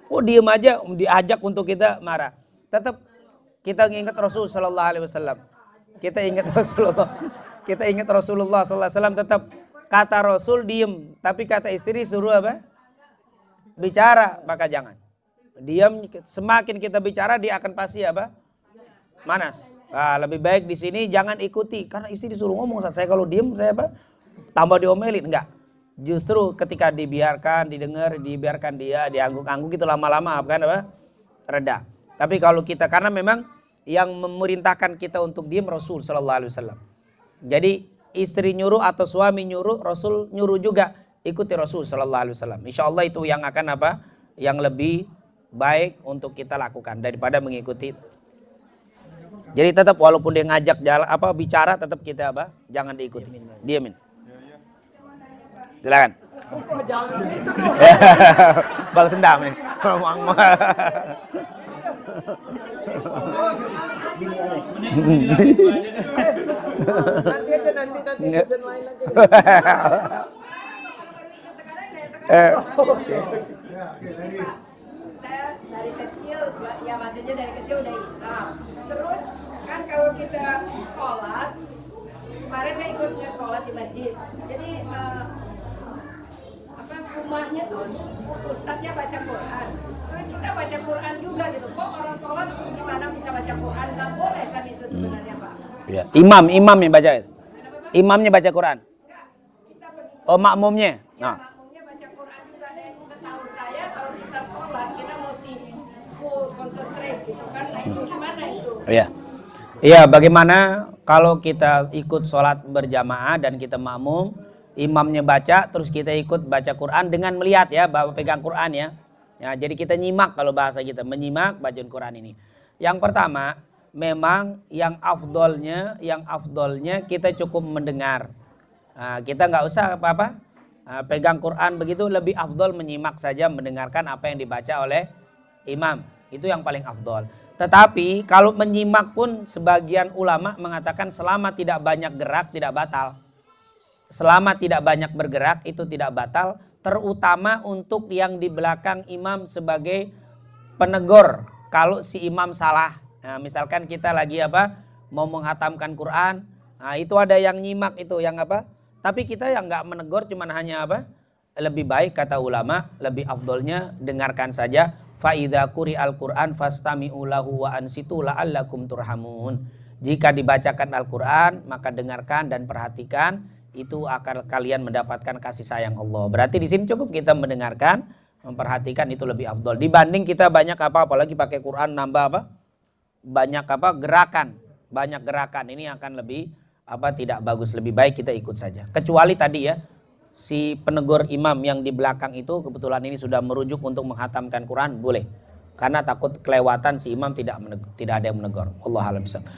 Oh diam aja, diajak untuk kita marah. Tetap kita ingat Rasul sallallahu alaihi wasallam. Kita ingat Rasulullah sallallahu alaihi wasallam, tetap kata Rasul diam, tapi kata istri suruh apa? Bicara, maka jangan. Diam, semakin kita bicara dia akan pasti apa? Manas. Nah, lebih baik di sini jangan ikuti, karena istri disuruh ngomong, saat saya kalau diem saya apa? Tambah diomelin, enggak. Justru ketika dibiarkan, dibiarkan dia diangguk-angguk itu lama-lama kan apa? Reda. Tapi kalau kita, karena memang yang memerintahkan kita untuk diem Rasul sallallahu alaihi wasallam. Jadi istri nyuruh atau suami nyuruh, Rasul nyuruh juga, ikuti Rasul sallallahu alaihi wasallam. Insyaallah itu yang akan apa? Yang lebih baik untuk kita lakukan daripada mengikuti. Jadi tetap walaupun dia ngajak jalan apa bicara, tetap kita apa? Jangan diikuti. Diamin. Silakan. Balas dendam nih. Nanti lain aja. Saya dari kecil, ya maksudnya dari kecil udah Islam. Terus kan kalau kita sholat, kemarin saya ikutnya sholat di masjid. Jadi rumahnya tuh ustadznya baca Quran. Terus kita baca Quran juga gitu. Kok orang sholat gimana bisa baca Quran? Gak boleh kan itu sebenarnya Pak? Ya. Imam yang baca itu. Imamnya baca Quran. Oh makmumnya. Nah. Makmumnya baca Quran juga. Dan setahu saya kalau kita sholat kita mesti full concentrate gitu kan. Nah itu gimana itu? Iya. Iya, bagaimana kalau kita ikut sholat berjamaah dan kita makmum, imamnya baca, terus kita ikut baca Quran dengan melihat ya, bahwa pegang Quran ya. Ya, jadi kita nyimak kalau bahasa kita, menyimak bacaan Quran ini. Yang pertama, memang yang afdolnya kita cukup mendengar. Nah, kita nggak usah apa-apa pegang Quran begitu, lebih afdol menyimak saja, mendengarkan apa yang dibaca oleh imam. Itu yang paling afdol. Tetapi kalau menyimak pun sebagian ulama mengatakan selama tidak banyak gerak tidak batal. Selama tidak banyak bergerak itu tidak batal. Terutama untuk yang di belakang imam sebagai penegur kalau si imam salah. Nah, misalkan kita lagi mau menghatamkan Quran. Nah, itu ada yang nyimak itu yang tapi kita yang nggak menegur cuman hanya lebih baik kata ulama, lebih afdolnya dengarkan saja. Fa idza quri'al Qur'an fastami'u lahu wa ansitu la'allakum turhamun. Jika dibacakan Al-Qur'an maka dengarkan dan perhatikan, itu akan kalian mendapatkan kasih sayang Allah. Berarti di sini cukup kita mendengarkan, memperhatikan, itu lebih afdol dibanding kita banyak apalagi pakai Quran nambah banyak gerakan. Banyak gerakan ini akan lebih tidak bagus, lebih baik kita ikut saja. Kecuali tadi ya, si penegur imam yang di belakang itu kebetulan ini sudah merujuk untuk menghatamkan Quran, boleh. Karena takut kelewatan si imam tidak ada yang menegur. Allah alam bisawab.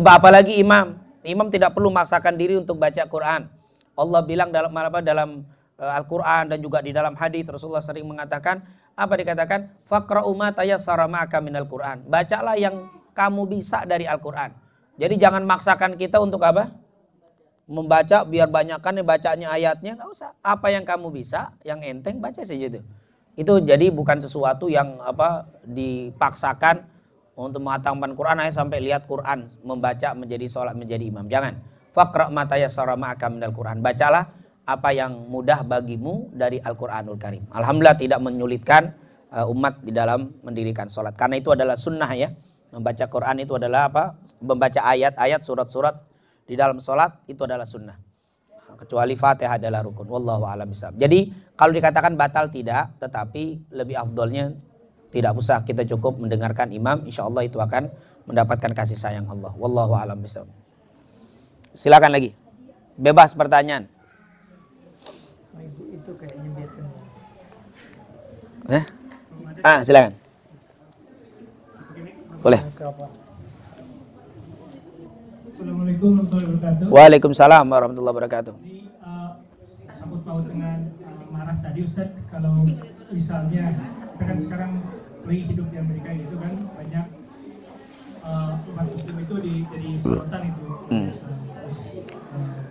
Apalagi imam tidak perlu maksakan diri untuk baca Quran. Allah bilang dalam Al-Quran dan juga di dalam hadis Rasulullah sering mengatakan, dikatakan? Faqra'u ma tayassara ma'aka minal Quran. Bacalah yang kamu bisa dari Al-Quran. Jadi jangan maksakan kita untuk membaca biar banyakkan bacanya ayatnya, nggak usah. Apa yang kamu bisa, yang enteng baca saja itu. Itu jadi bukan sesuatu yang dipaksakan untuk menghatamkan Quran sampai lihat Quran membaca menjadi sholat menjadi imam. Jangan. Faqra' ma tayassara ma'aka minal Quran. Bacalah apa yang mudah bagimu dari Al-Quranul Karim. Alhamdulillah tidak menyulitkan umat di dalam mendirikan sholat. Karena itu adalah sunnah ya. Membaca Quran itu adalah membaca ayat-ayat, surat-surat di dalam sholat itu adalah sunnah. Kecuali Fatihah adalah rukun. Wallahu a'lam bishawab. Jadi kalau dikatakan batal tidak, tetapi lebih afdolnya tidak usah, kita cukup mendengarkan imam, insya Allah itu akan mendapatkan kasih sayang Allah. Wallahu a'lam bishawab. Silakan lagi. Bebas pertanyaan. Itu kayaknya biasanya. Silakan. Boleh. Assalamualaikum warahmatullahi wabarakatuh. Waalaikumsalam warahmatullahi wabarakatuh. Ini sambut paut dengan marah tadi Ustaz, kalau misalnya kita kan sekarang lagi hidup di Amerika gitu kan, banyak umat muslim itu jadi sorotan itu. Terus,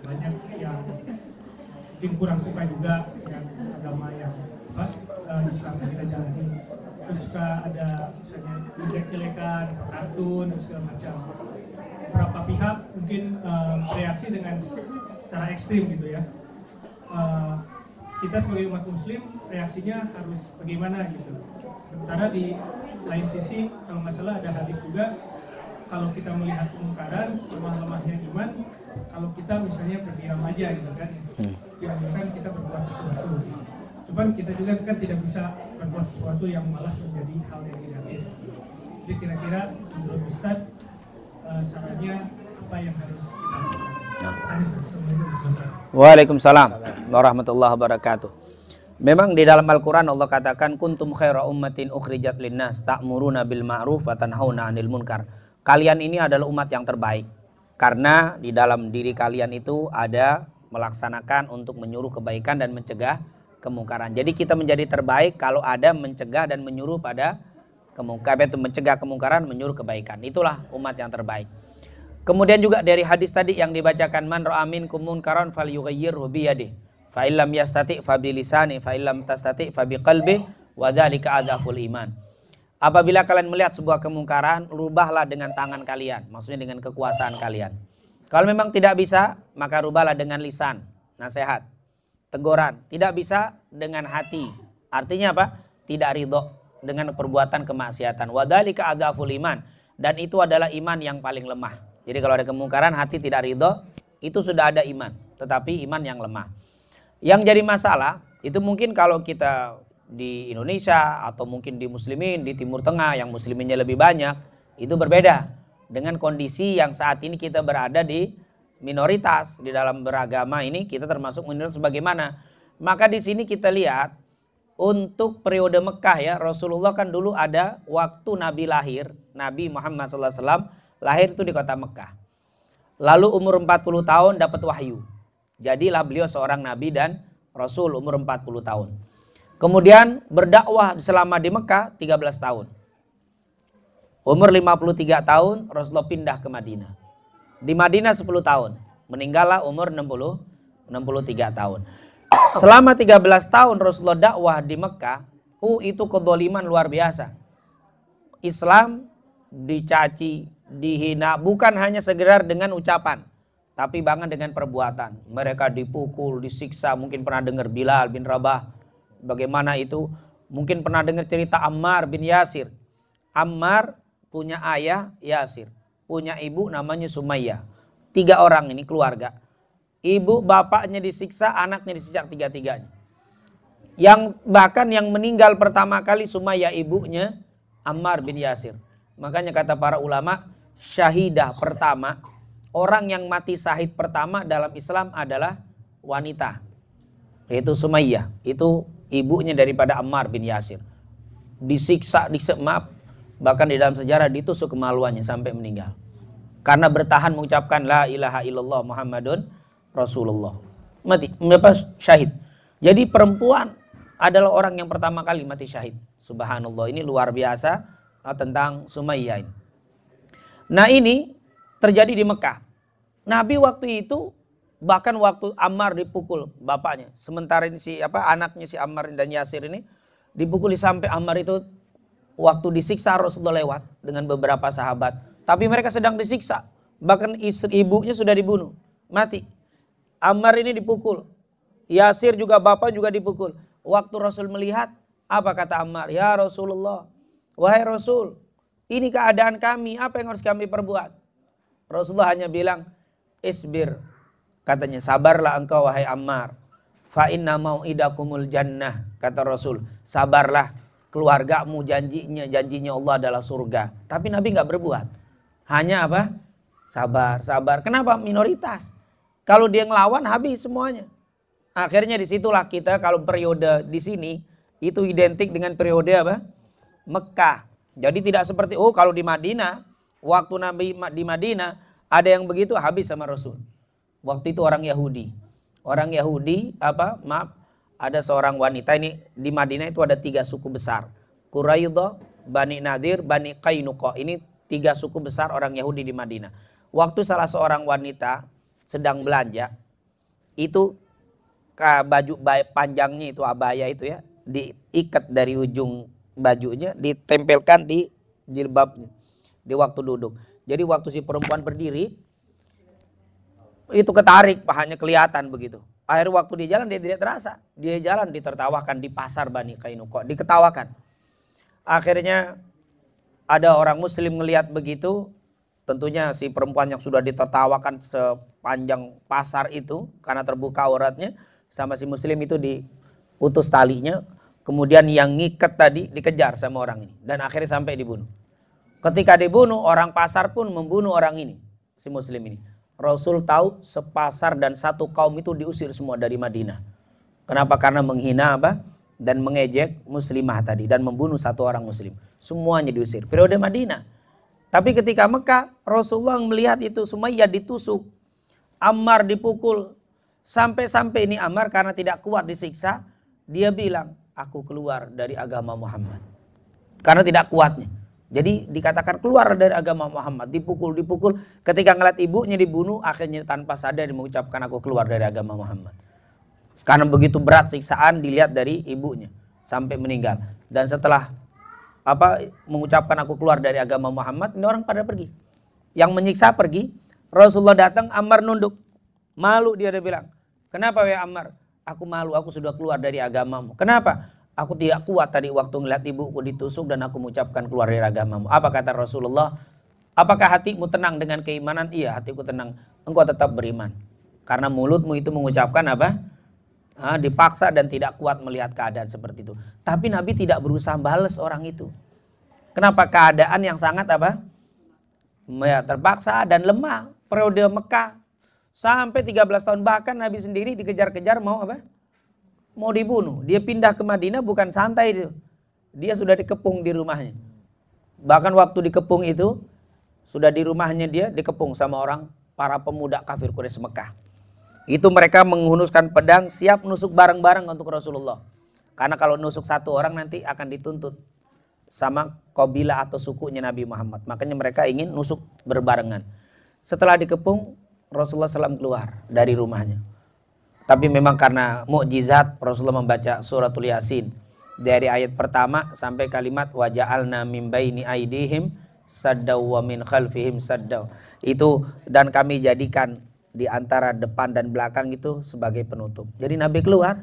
banyak yang mungkin kurang suka juga dengan agama yang Islam yang kita jalani. Terus suka ada misalnya jelek-jelekan, kartun dan segala macam. Beberapa pihak mungkin reaksi dengan secara ekstrim gitu ya. Kita sebagai umat muslim reaksinya harus bagaimana gitu. Sementara di lain sisi kalau nggak salah ada hadis juga, kalau kita melihat kemungkaran lemah-lemahnya iman, kalau kita misalnya berdiam aja gitu kan, jangan kita berbuat sesuatu. Cuman kita juga kan tidak bisa berbuat sesuatu yang malah menjadi hal yang negatif. Jadi kira-kira menurut Ustaz sarannya apa yang harus kita lakukan? Waalaikumsalam warahmatullahi wabarakatuh. Memang di dalam Al-Quran Allah katakan kuntum khaira ummatin ukhrijat linnas ta'muruna bil ma'ruf wa tanhauna 'anil munkar. Kalian ini adalah umat yang terbaik karena di dalam diri kalian itu ada melaksanakan untuk menyuruh kebaikan dan mencegah kemungkaran. Jadi kita menjadi terbaik kalau ada mencegah dan menyuruh pada kemungkaran, itu mencegah kemungkaran, menyuruh kebaikan. Itulah umat yang terbaik. Kemudian juga dari hadis tadi yang dibacakan, man ra'a minkum munkaran falyughayyirhu bi yadihi fa illam yastati' fa bi lisani fa illam tastati' fa bi qalbi wa dzalika adzaful iman. Apabila kalian melihat sebuah kemungkaran, rubahlah dengan tangan kalian, maksudnya dengan kekuasaan kalian. Kalau memang tidak bisa, maka rubahlah dengan lisan, nasihat, teguran. Tidak bisa dengan hati. Artinya apa? Tidak ridho dengan perbuatan kemaksiatan. Wa dzalika adzaful iman. Dan itu adalah iman yang paling lemah. Jadi kalau ada kemungkaran, hati tidak ridho, itu sudah ada iman. Tetapi iman yang lemah. Yang jadi masalah, itu mungkin kalau kita di Indonesia atau mungkin di muslimin, di Timur Tengah yang musliminnya lebih banyak, itu berbeda. Dengan kondisi yang saat ini kita berada di minoritas, di dalam beragama ini kita termasuk minoritas bagaimana. Maka di sini kita lihat, untuk periode Mekah ya, Rasulullah kan dulu ada waktu Nabi lahir, Nabi Muhammad SAW lahir itu di kota Mekah. Lalu umur 40 tahun dapat wahyu. Jadilah beliau seorang Nabi dan Rasul umur 40 tahun. Kemudian berdakwah selama di Mekah 13 tahun. Umur 53 tahun Rasulullah pindah ke Madinah. Di Madinah 10 tahun. Meninggallah umur 63 tahun. Selama 13 tahun Rasulullah dakwah di Mekah, itu kezaliman luar biasa. Islam dicaci, dihina, bukan hanya sekedar dengan ucapan, tapi bahkan dengan perbuatan. Mereka dipukul, disiksa. Mungkin pernah dengar Bilal bin Rabah, bagaimana itu. Mungkin pernah dengar cerita Ammar bin Yasir. Ammar punya ayah Yasir, punya ibu namanya Sumayyah. 3 orang ini keluarga. Ibu, bapaknya disiksa, anaknya disiksa tiga-tiganya. Yang bahkan yang meninggal pertama kali Sumayyah, ibunya Ammar bin Yasir. Makanya kata para ulama, syahidah pertama, orang yang mati syahid pertama dalam Islam adalah wanita, yaitu Sumayyah. Itu ibunya daripada Ammar bin Yasir. Disiksa, maaf, bahkan di dalam sejarah ditusuk kemaluannya sampai meninggal. Karena bertahan mengucapkan la ilaha illallah Muhammadun Rasulullah. Mati, syahid. Jadi perempuan adalah orang yang pertama kali mati syahid. Subhanallah, ini luar biasa tentang Sumayyah ini. Nah, ini terjadi di Mekah. Nabi waktu itu, bahkan waktu Ammar dipukul bapaknya, sementara ini anaknya si Ammar dan Yasir ini dipukuli sampai Ammar itu waktu disiksa Rasulullah lewat dengan beberapa sahabat. Tapi mereka sedang disiksa. Bahkan ibunya sudah dibunuh, mati. Ammar ini dipukul. Yasir juga, bapak juga dipukul. Waktu Rasul melihat, apa kata Ammar? Ya Rasulullah, wahai Rasul, ini keadaan kami, apa yang harus kami perbuat? Rasulullah hanya bilang, isbir. Katanya, sabarlah engkau wahai Ammar. Fa inna mau'idakumul jannah. Kata Rasul, sabarlah, keluargamu janjinya Allah adalah surga. Tapi Nabi nggak berbuat. Hanya apa? Sabar. Kenapa? Minoritas. Kalau dia ngelawan habis semuanya. Akhirnya disitulah kita kalau periode di sini itu identik dengan periode apa? Mekah. Jadi tidak seperti kalau di Madinah, waktu Nabi di Madinah ada yang begitu habis sama Rasul. Waktu itu orang Yahudi. Orang Yahudi ada seorang wanita ini di Madinah itu ada 3 suku besar. Quraidah, Bani Nadir, Bani Qainuqa. Ini 3 suku besar orang Yahudi di Madinah. Waktu salah seorang wanita sedang belanja, itu baju panjangnya itu abaya itu ya, diikat dari ujung bajunya, ditempelkan di jilbabnya di waktu duduk. Jadi waktu si perempuan berdiri, itu ketarik, pahanya kelihatan begitu. Akhirnya waktu dia jalan dia tidak terasa. Dia jalan ditertawakan di pasar Bani Qainuqa, diketawakan. Akhirnya ada orang muslim ngelihat begitu, tentunya si perempuan yang sudah ditertawakan sepanjang pasar itu karena terbuka auratnya, sama si muslim itu diputus talinya, kemudian yang ngikat tadi dikejar sama orang ini dan akhirnya sampai dibunuh. Ketika dibunuh, orang pasar pun membunuh orang ini, si muslim ini. Rasul tahu sepasar dan satu kaum itu diusir semua dari Madinah. Kenapa? Karena menghina dan mengejek muslimah tadi dan membunuh satu orang muslim. Semuanya diusir. Periode Madinah. Tapi ketika Mekah, Rasulullah melihat itu Sumayyah ditusuk, Ammar dipukul, sampai-sampai ini Ammar karena tidak kuat disiksa, dia bilang, aku keluar dari agama Muhammad. Karena tidak kuatnya. Jadi dikatakan keluar dari agama Muhammad, dipukul. Ketika ngeliat ibunya dibunuh, akhirnya tanpa sadar mengucapkan aku keluar dari agama Muhammad. Karena begitu berat siksaan dilihat dari ibunya sampai meninggal. Dan setelah mengucapkan aku keluar dari agama Muhammad, ini orang pada pergi. Yang menyiksa pergi, Rasulullah datang, Ammar nunduk. Malu dia bilang, kenapa ya Ammar? Aku malu, aku sudah keluar dari agamamu. Kenapa? Aku tidak kuat tadi waktu ngeliat ibuku ditusuk dan aku mengucapkan keluar dari agamamu. Apa kata Rasulullah? Apakah hatimu tenang dengan keimanan? Iya, hatiku tenang. Engkau tetap beriman. Karena mulutmu itu mengucapkan dipaksa dan tidak kuat melihat keadaan seperti itu. Tapi Nabi tidak berusaha balas orang itu. Kenapa? Keadaan yang sangat terpaksa dan lemah. Periode Mekah sampai 13 tahun, bahkan Nabi sendiri dikejar-kejar mau dibunuh. Dia pindah ke Madinah bukan santai itu. Dia sudah dikepung di rumahnya. Bahkan waktu dikepung itu sudah di rumahnya dia dikepung sama para pemuda kafir Quraisy Mekah. Itu mereka menghunuskan pedang siap nusuk barang-barang untuk Rasulullah. Karena kalau nusuk satu orang nanti akan dituntut sama kabilah atau sukunya Nabi Muhammad. Makanya mereka ingin nusuk berbarengan. Setelah dikepung, Rasulullah SAW keluar dari rumahnya. Tapi memang karena mukjizat, Rasulullah membaca suratul Yasin dari ayat pertama sampai kalimat waja'alna min baini aidihim saddaw wa min khalfihim saddaw. Itu, dan kami jadikan di antara depan dan belakang itu sebagai penutup. Jadi Nabi keluar,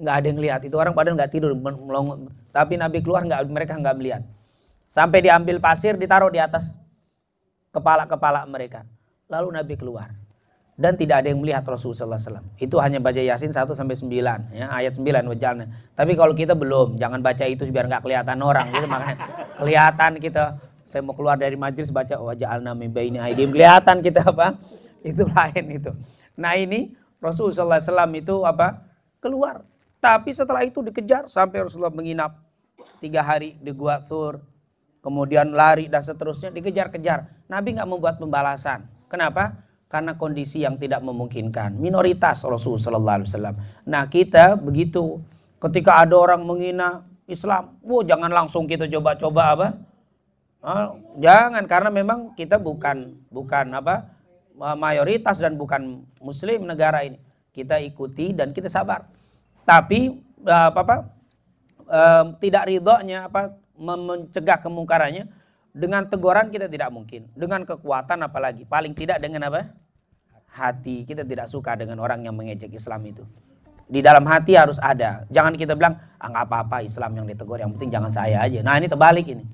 nggak ada yang lihat. Itu orang pada nggak tidur, tapi Nabi keluar mereka nggak melihat. Sampai diambil pasir, ditaruh di atas kepala-kepala mereka. Lalu Nabi keluar. Dan tidak ada yang melihat Rasulullah SAW. Itu hanya baca Yasin 1-9, ya, ayat 9 wajalna. Tapi kalau kita belum, jangan baca itu biar nggak kelihatan orang. Gitu, makanya kelihatan kita. Saya mau keluar dari majelis baca wajalna min baini aidihim, kelihatan kita apa? Itu lain itu. Nah ini Rasulullah SAW itu apa? Keluar. Tapi setelah itu dikejar sampai Rasulullah menginap 3 hari di Gua Thur. Kemudian lari dan seterusnya, dikejar-kejar. Nabi nggak membuat pembalasan. Kenapa? Karena kondisi yang tidak memungkinkan. Minoritas Rasulullah SAW. Nah kita begitu. Ketika ada orang menghina Islam, jangan langsung kita coba-coba apa? Jangan, karena memang kita bukan apa mayoritas dan bukan Muslim negara ini. Kita ikuti dan kita sabar. Tapi tidak ridhonya mencegah kemungkarannya dengan teguran kita tidak mungkin. Dengan kekuatan apalagi. Paling tidak dengan apa? Hati. Kita tidak suka dengan orang yang mengejek Islam itu. Di dalam hati harus ada. Jangan kita bilang, nggak apa-apa Islam yang ditegur, yang penting jangan saya aja. Nah ini terbalik ini.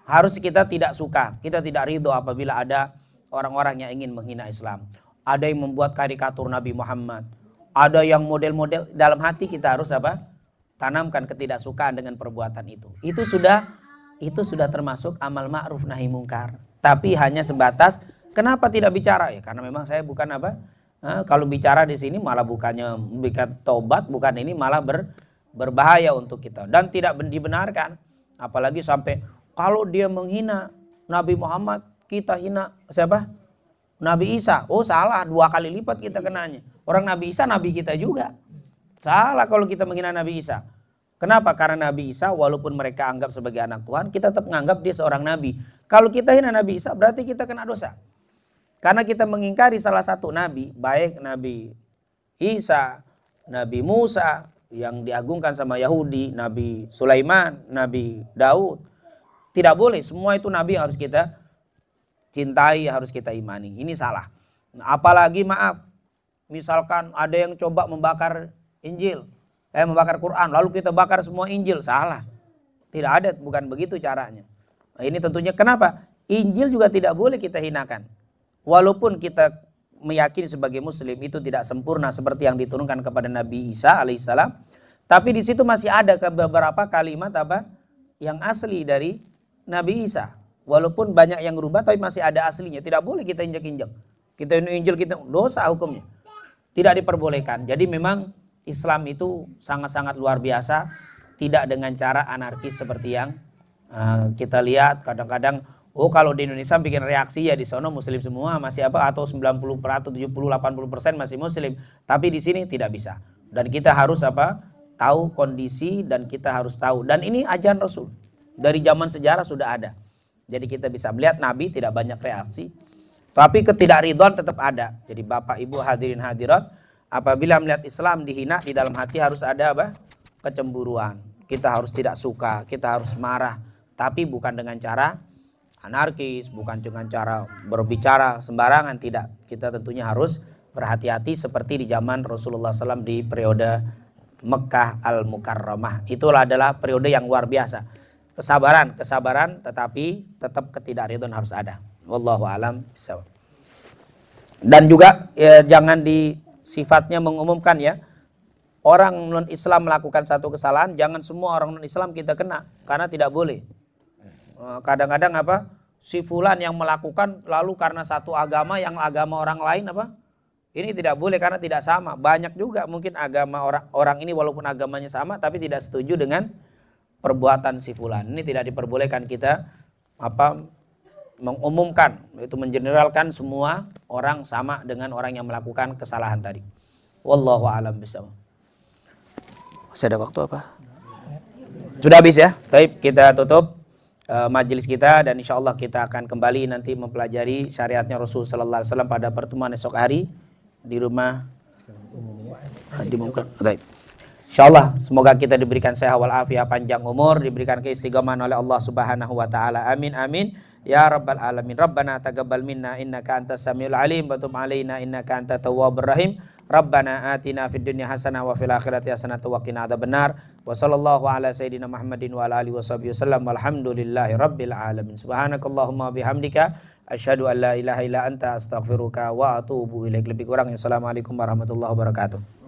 Harus kita tidak suka. Kita tidak ridho apabila ada orang-orang yang ingin menghina Islam. Ada yang membuat karikatur Nabi Muhammad. Ada yang model-model. Dalam hati kita harus apa? Tanamkan ketidaksukaan dengan perbuatan itu. Itu sudah termasuk amal ma'ruf nahi mungkar. Tapi hanya sebatas, kenapa tidak bicara? Ya karena memang saya bukan apa? Kalau bicara di sini malah bukannya bikin taubat, bukan, ini malah berbahaya untuk kita. Dan tidak dibenarkan. Apalagi sampai kalau dia menghina Nabi Muhammad, kita hina siapa? Nabi Isa. Oh salah, 2 kali lipat kita kenanya. Orang Nabi Isa Nabi kita juga. Salah kalau kita menghina Nabi Isa. Kenapa? Karena Nabi Isa walaupun mereka anggap sebagai anak Tuhan, kita tetap menganggap dia seorang Nabi. Kalau kita hina Nabi Isa berarti kita kena dosa. Karena kita mengingkari salah satu Nabi, baik Nabi Isa, Nabi Musa yang diagungkan sama Yahudi, Nabi Sulaiman, Nabi Daud. Tidak boleh, semua itu Nabi harus kita cintai, harus kita imani. Ini salah. Apalagi maaf, misalkan ada yang coba membakar Injil, membakar Quran, lalu kita bakar semua Injil, salah. Tidak ada, bukan begitu caranya. Nah, ini tentunya kenapa? Injil juga tidak boleh kita hinakan. Walaupun kita meyakini sebagai Muslim itu tidak sempurna seperti yang diturunkan kepada Nabi Isa alaihissalam, tapi di situ masih ada beberapa kalimat apa yang asli dari Nabi Isa. Walaupun banyak yang berubah, tapi masih ada aslinya. Tidak boleh kita injak-injak. Kita Injil kita dosa hukumnya. Tidak diperbolehkan. Jadi memang Islam itu sangat-sangat luar biasa. Tidak dengan cara anarkis seperti yang kita lihat kadang-kadang. Kalau di Indonesia bikin reaksi ya di sono Muslim semua masih apa, atau 90%, 70, 80% masih Muslim. Tapi di sini tidak bisa. Dan kita harus apa? Tahu kondisi dan kita harus tahu. Dan ini ajaran Rasul. Dari zaman sejarah sudah ada. Jadi kita bisa melihat Nabi tidak banyak reaksi. Tapi ketidakridhoan tetap ada. Jadi Bapak Ibu hadirin hadirat, apabila melihat Islam dihina, di dalam hati harus ada apa? Kecemburuan. Kita harus tidak suka, kita harus marah. Tapi bukan dengan cara anarkis, bukan dengan cara berbicara sembarangan, tidak. Kita tentunya harus berhati-hati seperti di zaman Rasulullah SAW di periode Mekah Al-Mukarramah. Itulah adalah periode yang luar biasa. Kesabaran, tetapi tetap ketidakridhoan harus ada. Wallahu a'lam bishawab. Dan juga jangan sifatnya mengumumkan ya. Orang non Islam melakukan satu kesalahan, jangan semua orang non Islam kita kena, karena tidak boleh. Kadang-kadang apa? Si fulan yang melakukan lalu karena satu agama yang agama orang lain apa? Ini tidak boleh karena tidak sama. Banyak juga mungkin agama orang ini walaupun agamanya sama tapi tidak setuju dengan perbuatan si fulan. Ini tidak diperbolehkan kita mengumumkan, itu mengeneralkan semua orang sama dengan orang yang melakukan kesalahan tadi. Wallahu a'lam bishawab. Masih ada waktu apa? Sudah habis ya. Baik, kita tutup majelis kita dan insya Allah kita akan kembali nanti mempelajari syariatnya Rasul Sallallahu Alaihi Wasallam pada pertemuan esok hari di rumah Baik. Insya Allah semoga kita diberikan sehat walafiat, panjang umur, diberikan keistiqomahan oleh Allah Subhanahu wa taala. Amin amin ya rabbal alamin. Rabbana taqabbal minna innaka antas samiul alim wa tub alaina innaka antat tawwabur rahim. Rabbana atina fid dunya hasanah wa fil akhirati hasanah wa qina adzabannar. Wa sallallahu ala sayidina Muhammadin wa ala alihi washabihi wasallam. Walhamdulillahi rabbil alamin. Subhanakallahumma bihamdika asyhadu an la ilaha illa anta astaghfiruka wa atubu ilaik. Lebih kurang assalamualaikum warahmatullahi wabarakatuh.